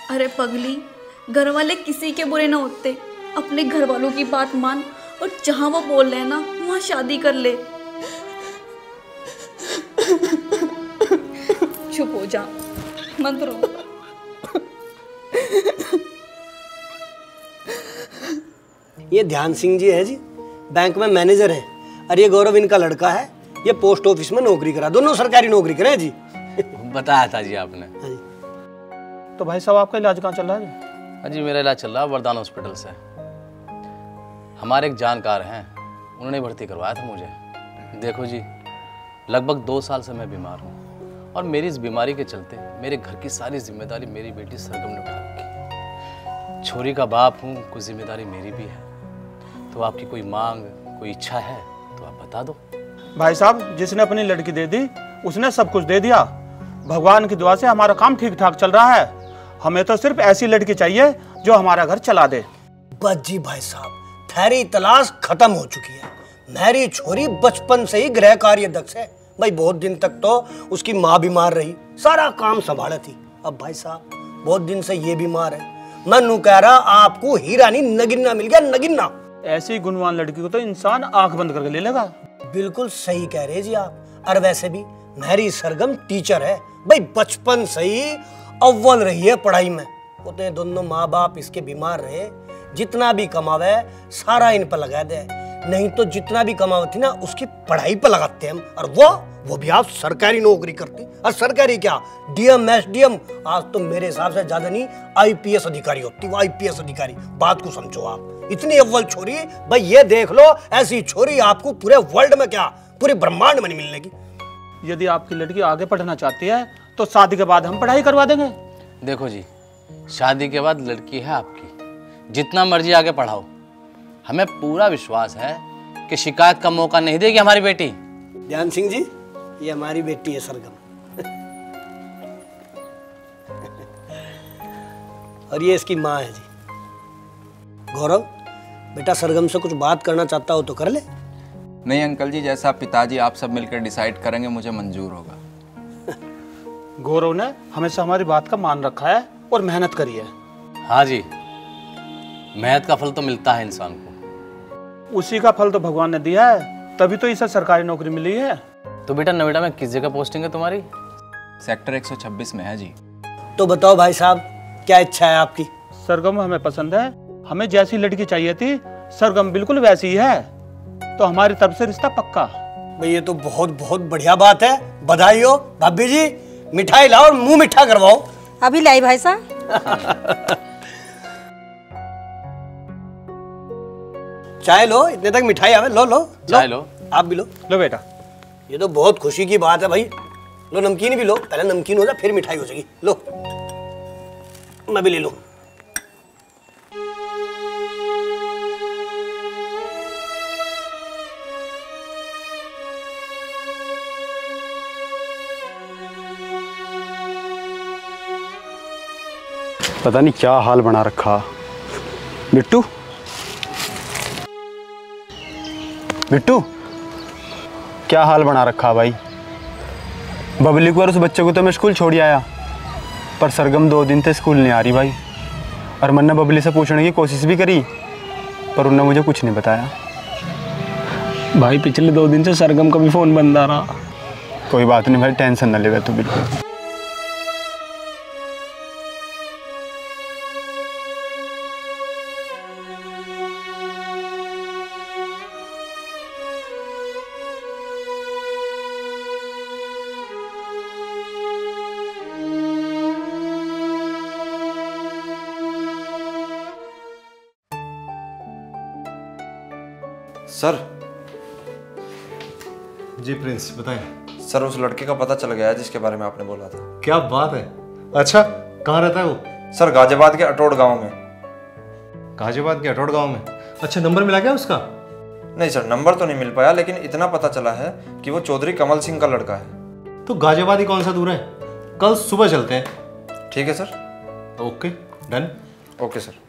अरे पगली, घर वाले किसी के बुरे ना होते, अपने घर वालों की बात मान और जहाँ वो बोल रहे हैं ना वहाँ शादी कर ले। चुप हो जा, मत रो। ये ध्यान सिंह जी है जी, बैंक में मैनेजर है, और ये गौरव इनका लड़का है, ये पोस्ट ऑफिस में नौकरी करा, दोनों सरकारी नौकरी करे जी। बताया था जी आपने। तो भाई साहब आपका इलाज कहाँ चल रहा है? हाँ जी, मेरा इलाज चल रहा है वरदान हॉस्पिटल से। हमारे एक जानकार हैं, उन्होंने भर्ती करवाया था मुझे। देखो जी, लगभग 2 साल से मैं बीमार हूँ और मेरी इस बीमारी के चलते मेरे घर की सारी जिम्मेदारी मेरी बेटी सरगम ने उठा रखी है। छोरी का बाप हूँ, कुछ जिम्मेदारी मेरी भी है। तो आपकी कोई मांग, कोई इच्छा है तो आप बता दो। भाई साहब, जिसने अपनी लड़की दे दी उसने सब कुछ दे दिया। भगवान की दुआ से हमारा काम ठीक ठाक चल रहा है। हमें तो सिर्फ ऐसी लड़की चाहिए जो हमारा घर चला दे। बस जी भाई साहब, थारी तलाश खत्म हो चुकी है। मेरी छोरी बचपन से ही गृह कार्य दक्ष है भाई। बहुत दिन तक तो उसकी माँ बीमार रही, सारा काम संभाला थी। अब भाई साहब बहुत दिन से ये बीमार है। मैं नू कह रहा आपको हीरानी नगिन्ना मिल गया, नगिन्ना। ऐसी गुणवान लड़की को तो इंसान आंख बंद करके ले लेगा। बिल्कुल सही कह रहे जी आप। और वैसे भी मेरी सरगम टीचर है भाई, बचपन से ही अव्वल रही है पढ़ाई में। होते दोनों माँ बाप इसके बीमार रहे, जितना भी कमावे सारा इन पर लगा दे, नहीं तो जितना भी कमावती ना उसकी पढ़ाई पर लगाते हम। और वो भी आप सरकारी नौकरी करती। और सरकारी क्या, डीएम एसडीएम, आज तो मेरे हिसाब से ज्यादा नहीं आईपीएस अधिकारी होती वो, आईपीएस अधिकारी। बात को समझो आप, इतनी अव्वल छोरी भाई। ये देख लो, ऐसी छोरी आपको पूरे वर्ल्ड में क्या पूरे ब्रह्मांड में नहीं मिलने की। यदि आपकी लड़की आगे पढ़ना चाहती है तो शादी के बाद हम पढ़ाई करवा देंगे। देखो जी, शादी के बाद लड़की है आपकी, जितना मर्जी आगे पढ़ाओ। हमें पूरा विश्वास है कि शिकायत का मौका नहीं देगी हमारी बेटी। ध्यान सिंह जी, ये हमारी बेटी है सरगम। और ये इसकी माँ है जी। गौरव बेटा, सरगम से कुछ बात करना चाहता हो तो कर ले। नहीं अंकल जी, जैसा पिताजी आप सब मिलकर डिसाइड करेंगे मुझे मंजूर होगा। गौरव ने हमेशा हमारी बात का मान रखा है और मेहनत करी है। हाँ जी, मेहनत का फल तो मिलता है इंसान को। उसी का फल तो भगवान ने दिया है, तभी तो इसे सरकारी नौकरी मिली है। तो बेटा नोएडा में किस जगह पोस्टिंग है तुम्हारी? सेक्टर 126 में है जी। तो बताओ भाई साहब, क्या इच्छा है आपकी? सरगम हमें पसंद है। हमें जैसी लड़की चाहिए थी सरगम बिल्कुल वैसी ही है। तो हमारी तरफ से रिश्ता पक्का। भाई ये तो बहुत बहुत बढ़िया बात है, बधाई हो। भाभी जी मिठाई लाओ और मुंह मिठा करवाओ। अभी लाई भाई साहब। चाय लो, इतने तक मिठाई आवे। लो लो चाय लो, आप भी लो। लो बेटा, ये तो बहुत खुशी की बात है भाई। लो नमकीन भी लो, पहले नमकीन हो जाए फिर मिठाई हो जाएगी। लो मैं भी ले लूं। पता नहीं क्या हाल बना रखा। बिट्टू, बिट्टू क्या हाल बना रखा भाई। बबली को और उस बच्चे को तो मैं स्कूल छोड़ आया, पर सरगम 2 दिन से स्कूल नहीं आ रही भाई। और मैंने बबली से पूछने की कोशिश भी करी, पर उन्होंने मुझे कुछ नहीं बताया। भाई पिछले 2 दिन से सरगम का भी फ़ोन बंद आ रहा। कोई बात नहीं भाई, टेंशन ना लेगा तू बिल्कुल। सर। जी प्रिंस, बताएं। सर उस लड़के का पता चल गया है जिसके बारे में आपने बोला था। क्या बात है। अच्छा, कहाँ रहता है वो? सर गाजियाबाद के अटोड़ गांव में। गाजियाबाद के अटोड़ गांव में? अच्छा, नंबर मिला क्या उसका? नहीं सर, नंबर तो नहीं मिल पाया, लेकिन इतना पता चला है कि वो चौधरी कमल सिंह का लड़का है। तो गाजियाबाद ही कौन सा दूर है, कल सुबह चलते हैं। ठीक है sir. Okay done. Okay sir.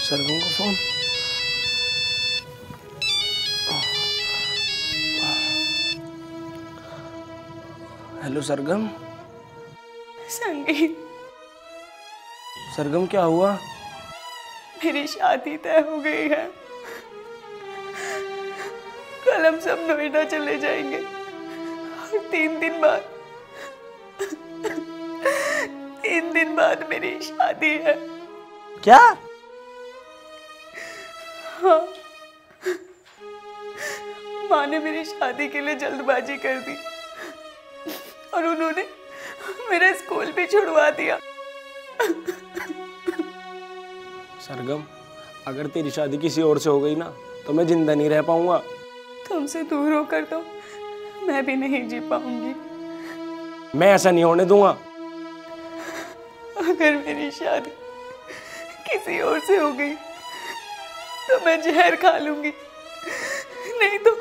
Sargam का फोन। हेलो सरगम। संगीत, सरगम क्या हुआ? मेरी शादी तय हो गई है। कल हम सब नोएडा चले जाएंगे और 3 दिन बाद मेरी शादी है। क्या? हाँ, माँ ने मेरी शादी के लिए जल्दबाजी कर दी और उन्होंने मेरा स्कूल भी छुड़वा दिया। सरगम, अगर तेरी शादी किसी और से हो गई ना तो मैं जिंदा नहीं रह पाऊंगा। तुमसे दूर होकर तो मैं भी नहीं जी पाऊंगी। मैं ऐसा नहीं होने दूंगा। अगर मेरी शादी किसी और से हो गई तो मैं जहर खा लूंगी, नहीं तो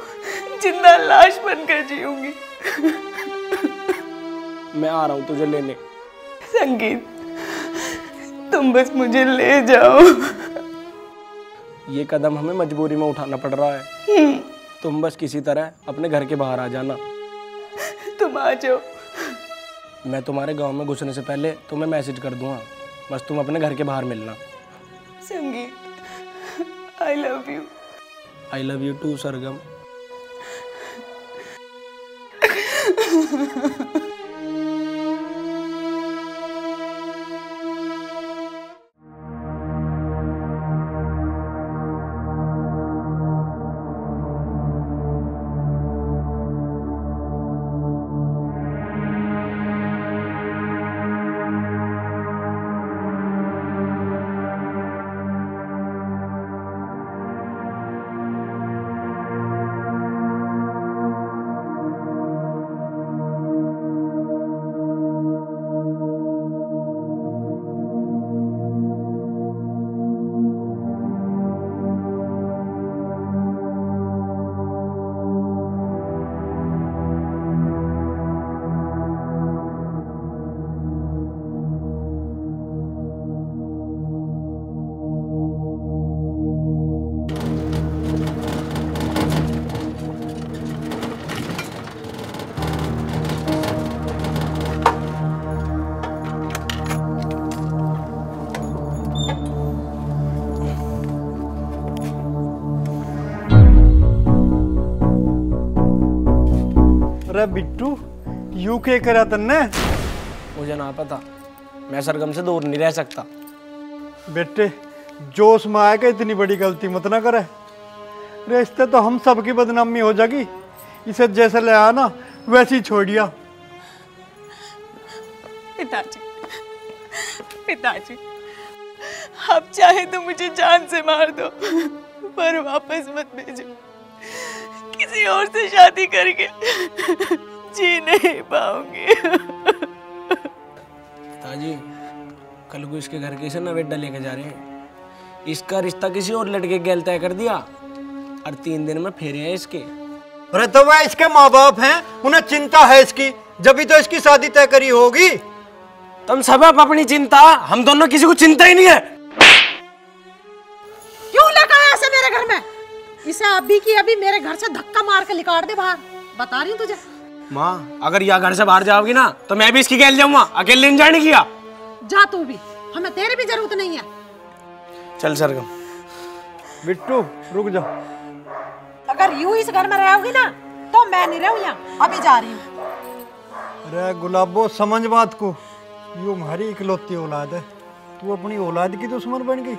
जिंदा लाश बनकर जीऊंगी। मैं आ रहा हूं तुझे लेने। संगीत, तुम बस मुझे ले जाओ। ये कदम हमें मजबूरी में उठाना पड़ रहा है। तुम बस किसी तरह अपने घर के बाहर आ जाना। तुम आ जाओ। मैं तुम्हारे गांव में घुसने से पहले तुम्हें मैसेज कर दूंगा, बस तुम अपने घर के बाहर मिलना। संगीत, I love you। I love you too सरगम। अरे बिट्टू, यू क्या करा तन्ने? मुझे ना पता, मैं सरगम से दूर नहीं रह सकता। बेटे, जोश में आया कि इतनी बड़ी गलती मत ना करे। रिश्ते तो हम सबकी बदनामी हो जाएगी। इसे जैसे ले आया ना वैसे ही छोड़िया। पिताजी, आप चाहे तो मुझे जान से मार दो, पर वापस मत भेजो। किसी और से शादी करके जी नहीं पाऊंगी। पिताजी, कल को इसके घर के से नवेदा लेके जा रहे हैं। इसका रिश्ता किसी और लड़के के गैल तय कर दिया और 3 दिन में फेरे हैं इसके। अरे तो वह इसके माँ बाप हैं, उन्हें चिंता है इसकी, जब भी तो इसकी शादी तय करी होगी। तुम सब अपनी चिंता, हम दोनों किसी को चिंता ही नहीं है। क्यों लेकर आया इसे मेरे घर में? इसे अभी की अभी मेरे घर से धक्का मार के निकाल दे बाहर। बता रही हूँ तुझे। माँ, अगर यह घर से बाहर जाओगी ना तो मैं भी इसकी गैल जाऊंगा, अकेले नहीं जाने किया। जा तू भी, हमें तेरी भी जरूरत नहीं है। चल सरगम। बिट्टू रुक जा। अगर यूं इस घर में रहोगी ना तो मैं नहीं रहूं यहाँ, अभी जा रही हूँ। अरे गुलाबो, समझ बात को। यू हमारी इकलौती औलाद है, तू अपनी औलाद की दुश्मन बन गई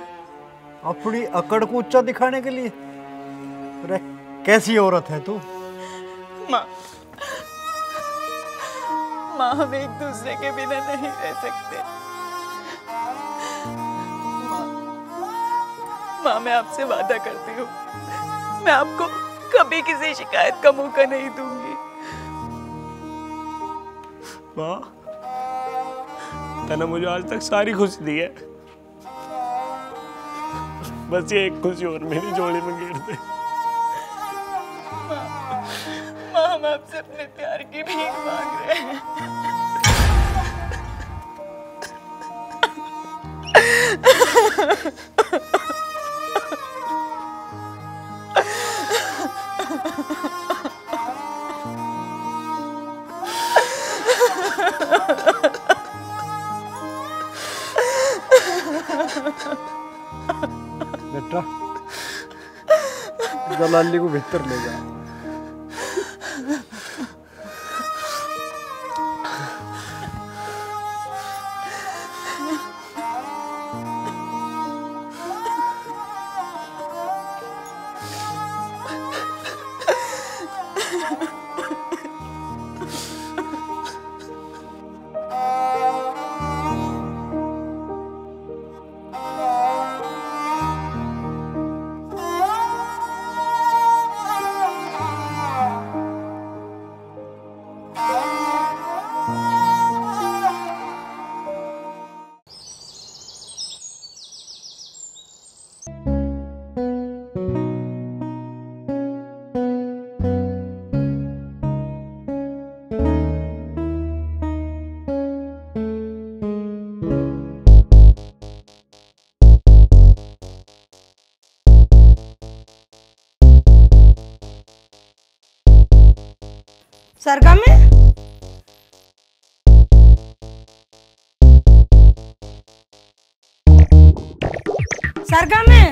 अपनी अकड़ को ऊंचा दिखाने के लिए। अरे कैसी औरत है तू? माँ, हम एक दूसरे के बिना नहीं रह सकते। माँ, मैं आपसे वादा करती हूँ, मैं आपको कभी किसी शिकायत का मौका नहीं दूंगी। माँ, तूने मुझे आज तक सारी खुशी दी है, बस ये एक खुशी और मेरी झोली में गिर दे। माँ, हम आपसे अपने प्यार की भीख मांग रहे हैं। बेटा दलाली को भीतर ले जा। सरगम में सरगम में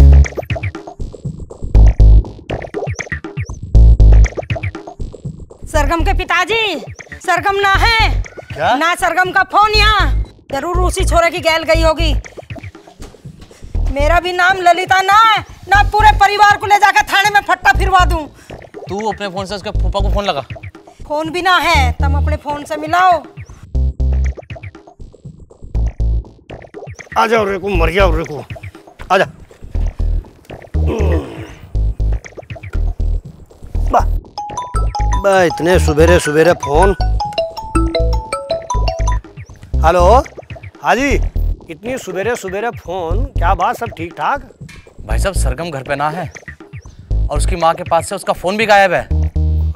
सरगम के पिताजी, सरगम ना है क्या? ना सरगम का फोन यहाँ, जरूर उसी छोरे की गैल गई होगी। मेरा भी नाम ललिता ना है, ना पूरे परिवार को ले जाकर थाने में फट्टा फिरवा दूं। तू अपने फोन से उसके फूफा को फोन लगा। फोन भी ना है, तुम अपने फोन से मिलाओ। आ जाओ रेकू, मर जाओ रेकू, आ जा। इतने सुबेरे सुबेरे फोन। हेलो, हाँ जी, इतनी सुबेरे सुबेरे फोन, क्या बात, सब ठीक ठाक? भाई साहब सरगम घर पे ना है और उसकी माँ के पास से उसका फोन भी गायब है।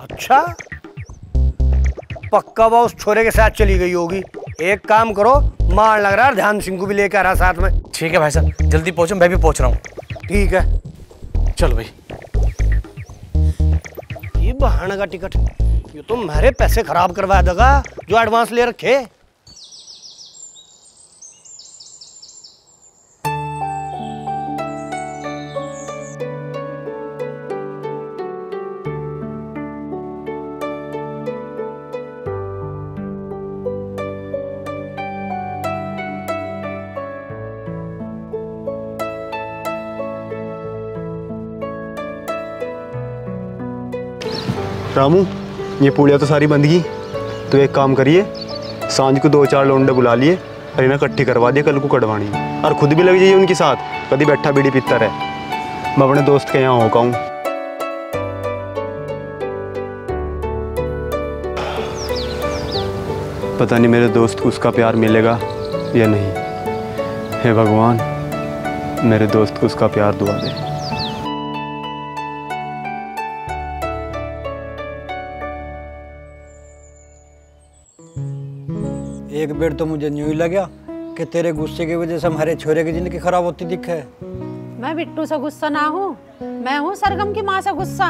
अच्छा, पक्का वो उस छोरे के साथ चली गई होगी। एक काम करो, मार लग रहा है, ध्यान सिंह को भी लेकर आ साथ में। ठीक है भाई साहब, जल्दी पहुंचो, मैं भी पहुंच रहा हूँ। ठीक है, चल भाई। ये बहाने का टिकट, ये तो मेरे पैसे खराब करवा देगा जो एडवांस ले रखे। रामू, ये पूड़िया तो सारी बंद की। तो एक काम करिए, सांझ को 2-4 लौंडे बुला लिए और इन्हें इकट्ठी करवा दिए, कल को कटवानी और खुद भी लग जाइए उनके साथ। कभी बैठा बीड़ी पीता रहे। मैं अपने दोस्त के यहाँ होगा हूँ। पता नहीं मेरे दोस्त को उसका प्यार मिलेगा या नहीं। हे भगवान, मेरे दोस्त को उसका प्यार दुआ दे। एक बेर तो मुझे न्यू ही लगा कि तेरे गुस्से की वजह से हमारे छोरे की जिंदगी खराब होती दिखे। मैं बिट्टू से गुस्सा ना हूँ, मैं हूँ सरगम की माँ से गुस्सा।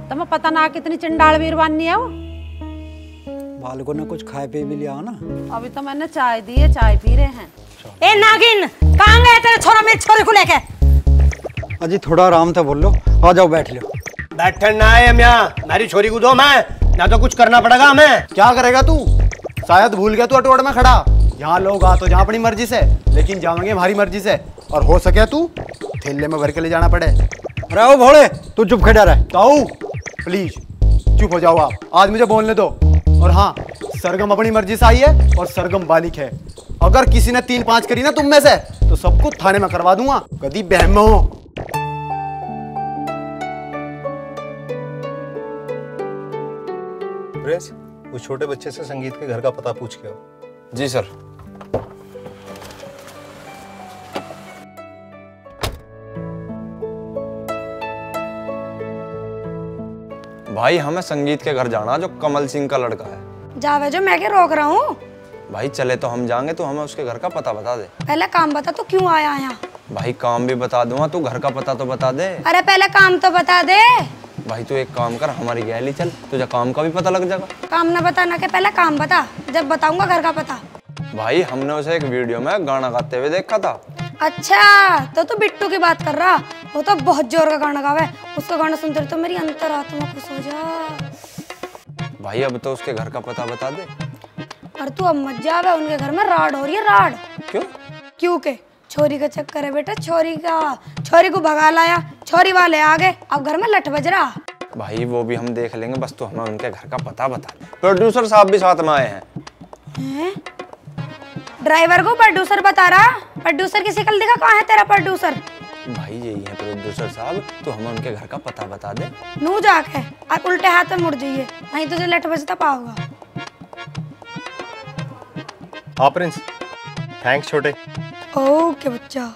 तुम्हें पता ना कितनी चंडाल वीरवानी है वो। बालकों ने कुछ खाए पी भी लिया ना। अभी तो मैंने चाय दी है, चाय पी रहे हैं। ए नागिन, कहाँ गए तेरे छोरा मेरे छोरे को लेके? अजी थोड़ा आराम से बोल लो, आ जाओ बैठ लो। बैठन ना है यहाँ, मेरी छोरी को दो, मैं ना तो कुछ करना पड़ेगा हमें। क्या करेगा तू? शायद भूल गया तू अटोड़ में खड़ा। यहाँ लोग आ तो जहाँ अपनी मर्जी से, लेकिन जाएंगे हमारी मर्जी से। और हो सके तू थैले में भर के ले जाना पड़े। अरे ओ भोले, तू चुप खड़ा रहे। ताऊ प्लीज चुप हो जाओ आप, आज मुझे बोलने दो। और हाँ, सरगम अपनी मर्जी से आई है और सरगम बालिक है। अगर किसी ने 3-5 करी ना तुम में से, तो सबको थाने में करवा दूंगा। कभी बहम में हो। प्रेस, उस छोटे बच्चे से संगीत के घर का पता पूछ के आओ। जी सर। भाई हमें संगीत के घर जाना, जो कमल सिंह का लड़का है। जावे जो, मैं क्या रोक रहा हूँ? भाई चले तो हम जाएंगे, तो हमें उसके घर का पता बता दे। पहले काम बता, तू क्यों आया यहाँ? भाई काम भी बता दूंगा, तू घर का पता तो बता दे। अरे पहले काम तो बता दे। भाई तू एक काम कर, हमारी गैली चल, तुझे काम का भी पता लग जाएगा। काम ना बताना के पहले काम बता, जब बताऊंगा घर का पता। भाई हमने उसे एक वीडियो में गाना गाते हुए देखा था। अच्छा तो बिट्टू की बात कर रहा। वो तो बहुत जोर का गाना गावे, उसका गाना सुनते तो मेरी अंतरात्मा खुश हो जा। भाई अब तो उसके घर का पता बता दे। और तू अब मत जावे, उनके घर में राड हो रही है, राड। क्यों? क्योंकि छोरी का चक्कर है बेटा, छोरी का। छोरी को भगा लाया, छोरी वाले आ गए, अब घर में लठ बज रहा। भाई वो भी हम देख लेंगे, बस तो हमें उनके घर का पता बता दे। प्रोड्यूसर साहब भी साथ में आए हैं। ड्राइवर को प्रोड्यूसर बता रहा। प्रोड्यूसर की शक्ल दिखा, कहाँ है तेरा प्रोड्यूसर? भाई यही है प्रोड्यूसर साहब, तो हमें उनके घर का पता बता दे। नू जाके और उल्टे हाथ में मुड़ जाइए, नहीं तुझे लठ बजता पाओगा। हाँ प्रिंस, थैंक्स छोटे। ओके बच्चा।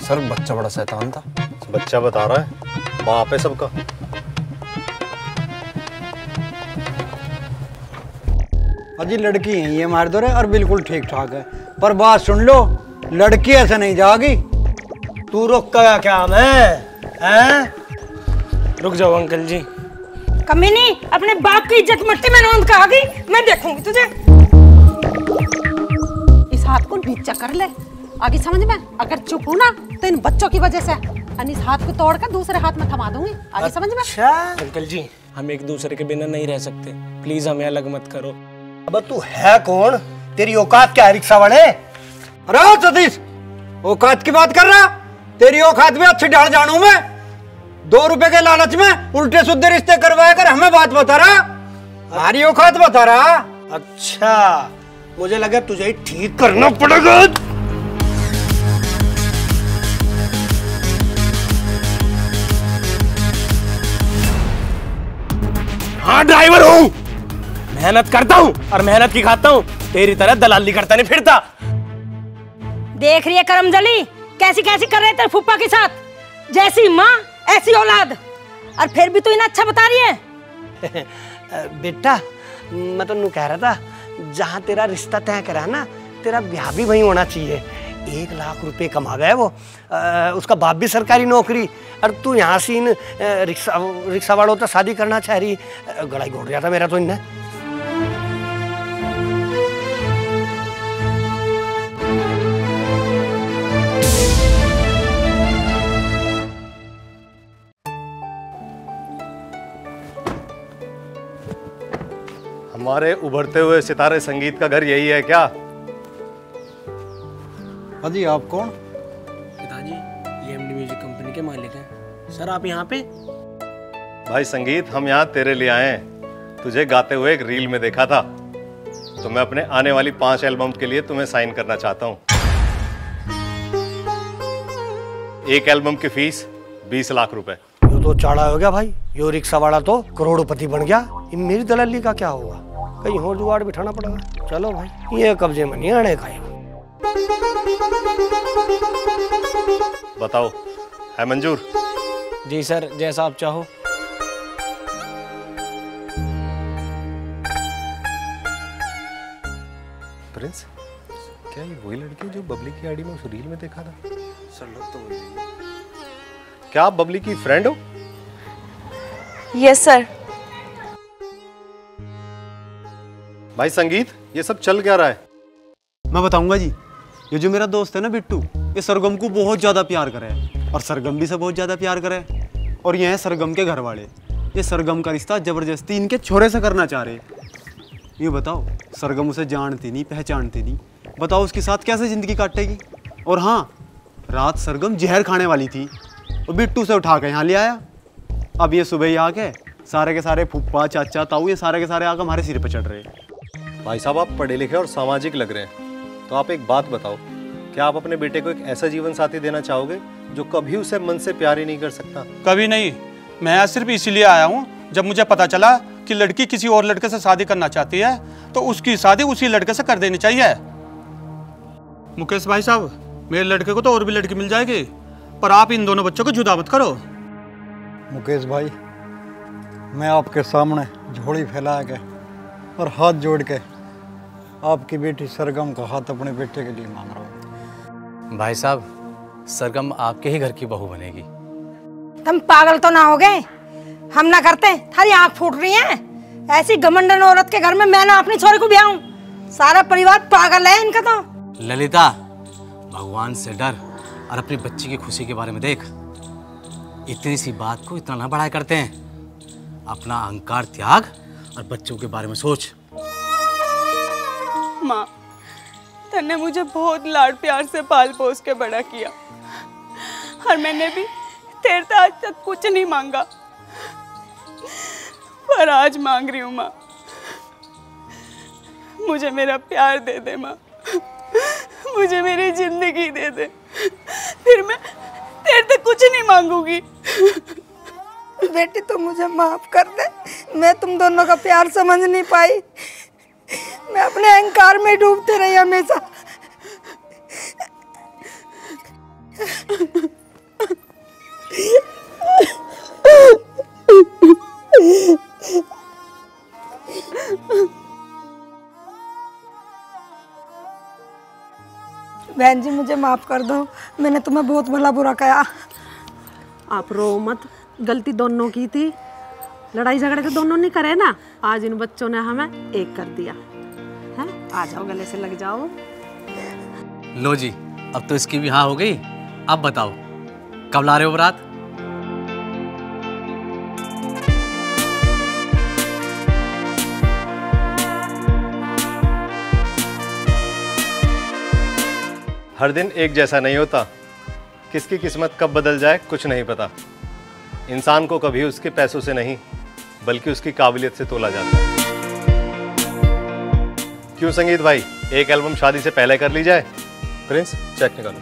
सर बच्चा बड़ा शैतान था। बच्चा बता रहा है, बाप है सबका। अजी लड़की है ये मार दो रे, और बिल्कुल ठीक ठाक है, पर बात सुन लो, लड़की ऐसे नहीं जाएगी। तू रुक का क्या मैं? रुक जाओ अंकल जी। कमीनी, अपने बाप की इज्जत मट्टी में नौंद का आ गई, मैं देखूंगी तुझे। इस हाथ को नीचा कर ले, आगे समझ में। अगर चुप हो ना तो इन बच्चों की वजह से इस हाथ को तोड़कर दूसरे हाथ में थमा दूंगी, आगे समझ में। अच्छा अंकल जी, हम एक दूसरे के बिना नहीं रह सकते, प्लीज हमें अलग मत करो। अब तू है कौन? तेरी औकात क्या है रिक्शा वाले? अरे सतीश, औकात की बात कर रहा? तेरी औकात में अच्छी ढाल जानू मैं। 2 रुपए के लालच में उल्टे सुद्धे रिश्ते करवाया कर हमें बात बता रहा। हमारी औकात बता रहा। अच्छा, मुझे लगा तुझे ठीक करना पड़ेगा। हाँ ड्राइवर हूँ, मेहनत करता हूँ और मेहनत की खाता हूँ, तेरी तरह दलाली करता नहीं फिरता। देख रही है करमजली कैसी कैसी कर रहे तेरे फूफा के साथ, जैसी माँ ऐसी औलाद, और फिर भी तू इन्हें अच्छा बता रही है। बेटा मैं तो कह रहा था, जहाँ तेरा रिश्ता तय करा ना, तेरा ब्याह भी वहीं होना चाहिए। 1 लाख रुपए कमा गया वो, उसका बाप भी सरकारी नौकरी, और तू यहाँ से इन रिक्शा वालों तो शादी करना चाह रही। गलाई घोट जाता मेरा तो इन्हें। हमारे उभरते हुए सितारे संगीत का घर यही है क्या? अजी आप कौन? पिताजी, ये एमडी म्यूजिक कंपनी के मालिक हैं। सर आप यहाँ पे? भाई संगीत, हम यहाँ तेरे लिए आए हैं। तुझे गाते हुए एक रील में देखा था, तो मैं अपने आने वाली 5 एल्बम के लिए तुम्हें साइन करना चाहता हूँ। एक एल्बम की फीस 20 लाख रुपए। यो तो चाड़ा हो गया भाई, यो रिक्शा वाला तो करोड़पति बन गया। मेरी दलाली का क्या होगा? कहीं और जुगाड़ बिठाना पड़ेगा। चलो भाई, ये कब्जे में नहीं आने का। बताओ, है मंजूर? जी सर, जैसा आप चाहो। प्रिंस, क्या ये वही लड़की जो बबली की आईडी में उस रील में देखा था? सर लग तो वही है। क्या आप बबली की फ्रेंड हो? Yes sir. भाई संगीत, ये सब चल क्या रहा है? मैं बताऊंगा जी। ये जो मेरा दोस्त है ना बिट्टू, ये सरगम को बहुत ज्यादा प्यार करे है, और सरगम भी से बहुत ज्यादा प्यार करे, और ये है सरगम के घर वाले। ये सरगम का रिश्ता जबरदस्ती इनके छोरे से करना चाह रहे। ये बताओ, सरगम उसे जानती नहीं, पहचानती नहीं, बताओ उसके साथ कैसे जिंदगी काटेगी? और हाँ, रात सरगम जहर खाने वाली थी, और बिट्टू से उठा के यहाँ ले आया। अब ये सुबह ही आके सारे के सारे फूफा चाचा ताऊ ये सारे के सारे आकर हमारे सिर पर चढ़ रहे हैं। भाई साहब, आप पढ़े लिखे और सामाजिक लग रहे हैं, तो आप एक बात बताओ, क्या आप अपने बेटे को एक ऐसा जीवन साथी देना चाहोगे जो कभी उसे मन से प्यार ही नहीं कर सकता? कभी नहीं। मैं यहाँ सिर्फ इसीलिए आया हूँ, जब मुझे पता चला कि लड़की किसी और लड़के से शादी करना चाहती है, तो उसकी शादी उसी लड़के से कर देनी चाहिए। मुकेश भाई साहब, मेरे लड़के को तो और भी लड़की मिल जाएगी, पर आप इन दोनों बच्चों को जुदा मत करो। मुकेश भाई, मैं आपके सामने झोली फैला के और हाथ जोड़ के आपकी बेटी सरगम का हाथ अपने बेटे के लिए मांग रहा हूँ। भाई साहब, सरगम आपके ही घर की बहू बनेगी। तुम पागल तो ना हो गए? हम ना करते? थारी आंख फूट रही है। ऐसी घमंडन औरत के घर में मैं ना अपनी छोरी को ब्याहूं। सारा परिवार पागल है इनका तो। ललिता, भगवान से डर और अपनी बच्ची की खुशी के बारे में देख। इतनी सी बात को इतना ना बढ़ाया करते हैं। अपना अहंकार त्याग और बच्चों के बारे में सोच। माँ, तन्ने मुझे बहुत लाड प्यार से पाल पोस के बड़ा किया और मैंने भी तेरे से आज तक कुछ नहीं मांगा, पर आज मांग रही हूँ माँ। मुझे मेरा प्यार दे दे माँ, मुझे मेरी जिंदगी दे दे, फिर मैं तेरे से कुछ नहीं मांगूंगी। बेटी तो मुझे माफ कर दे, मैं तुम दोनों का प्यार समझ नहीं पाई। मैं अपने अहंकार में डूबते रही हमेशा। बहन जी मुझे माफ कर दो, मैंने तुम्हें बहुत भला बुरा कहा। आप रो मत, गलती दोनों की थी। लड़ाई झगड़े तो दोनों ने करे ना। आज इन बच्चों ने हमें एक कर दिया है। आ जाओ, गले से लग जाओ। लो जी, अब तो इसकी भी हाँ हो गई। अब बताओ कब ला रहे हो बारात? हर दिन एक जैसा नहीं होता। किसकी किस्मत कब बदल जाए कुछ नहीं पता। इंसान को कभी उसके पैसों से नहीं बल्कि उसकी काबिलियत से तोला जाता है। क्यों संगीत भाई, एक एल्बम शादी से पहले कर ली जाए? प्रिंस चेक निकालो।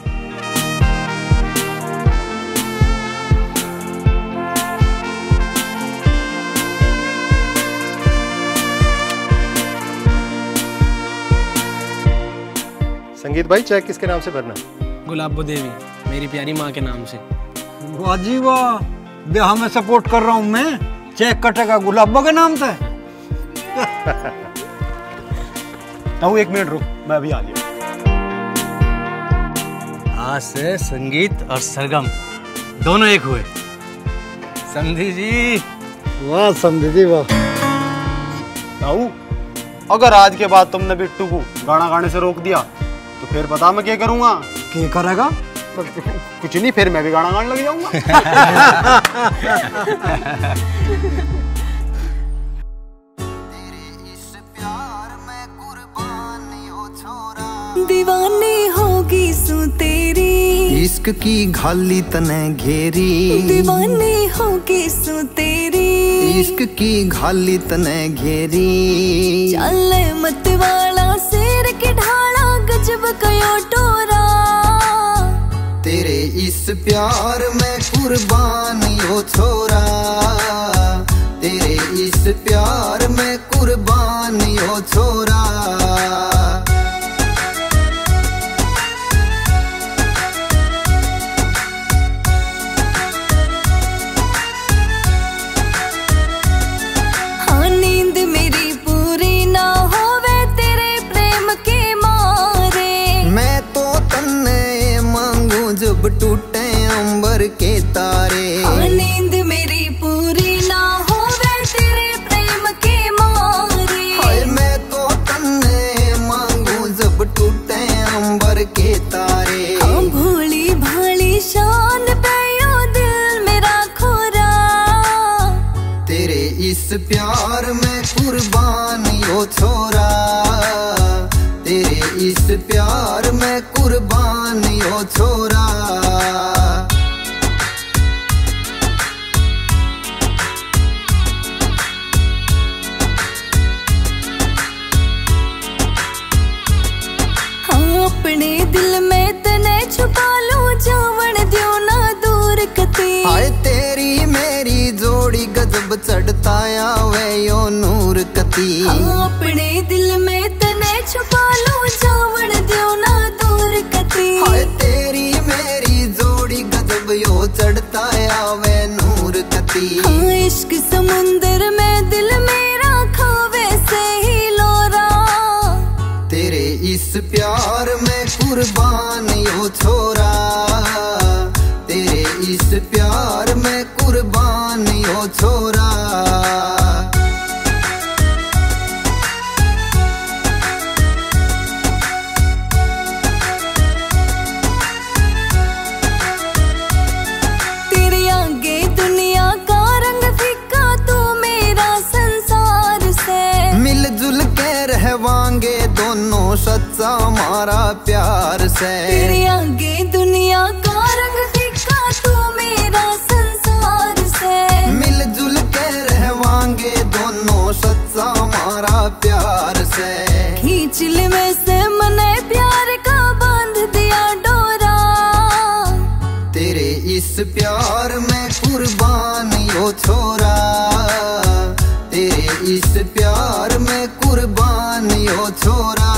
संगीत भाई चेक किसके नाम से भरना? गुलाबो देवी, मेरी प्यारी माँ के नाम से। वाह जी वाह, ब्याह में सपोर्ट कर रहा हूँ मैं। चेक कटेगा गुलाबो के नाम से। ताऊ 1 मिनट रुक, मैं अभी आ गया। आज से संगीत और सरगम दोनों एक हुए। समझी जी? वाह समझी जी वाह। ताऊ, अगर आज के बाद तुमने बिट्टू को गाना गाने से रोक दिया तो फिर पता मैं क्या करूंगा? क्या करेगा? कुछ नहीं, फिर मैं भी गाना गाने लग जाऊंगा। दीवानी होगी सू तेरी, इश्क की घाली तने घेरी। दीवानी होगी सू तेरी, इश्क की घाली तने घेरी। चले मत वाला शेर के ढाला गजब कयो टोरा। तेरे इस प्यार में कुर्बान हो छोरा। तेरे इस प्यार में कुर्बान हो छोरा। टूटे अंबर के तारे। नींद मेरी पूरी ना होवे तेरे प्रेम के मारे। हाय मैं तो तन्ने मांगू जब टूटे अंबर के तारे। भोली भाली शान पे यो दिल मेरा खोरा। तेरे इस प्यार में कुर्बान हो छोरा। तेरे इस प्यार में कुर्बान हो छोरा। अपने दिल में तने छुपा लूं जावन दियो ना दूर कती। हाय तेरी मेरी जोड़ी गजब चढ़ता आवे यो नूर कती। अपने दिल में तने छुपा लूं जावन दियो ना दूर कती। हाय तेरी मेरी जोड़ी गजब यो चढ़ता आवे नूर कती। इश्क समुंदर में दिल मेरा खावे से ही लोरा। तेरे इस प्यार में कुर्बान हो छोरा। तेरे इस प्यार में कुर्बान हो छोरा। सच्चा हमारा प्यार से। तेरे आगे दुनिया का रंग दिखा तू मेरा संसार से। मिलजुल के रहवांगे दोनों सच्चा हमारा प्यार से। खींच ले में से मने प्यार का बांध दिया डोरा। तेरे इस प्यार में कुर्बान यो छोरा। तेरे इस प्यार में कुर्बान यो छोरा।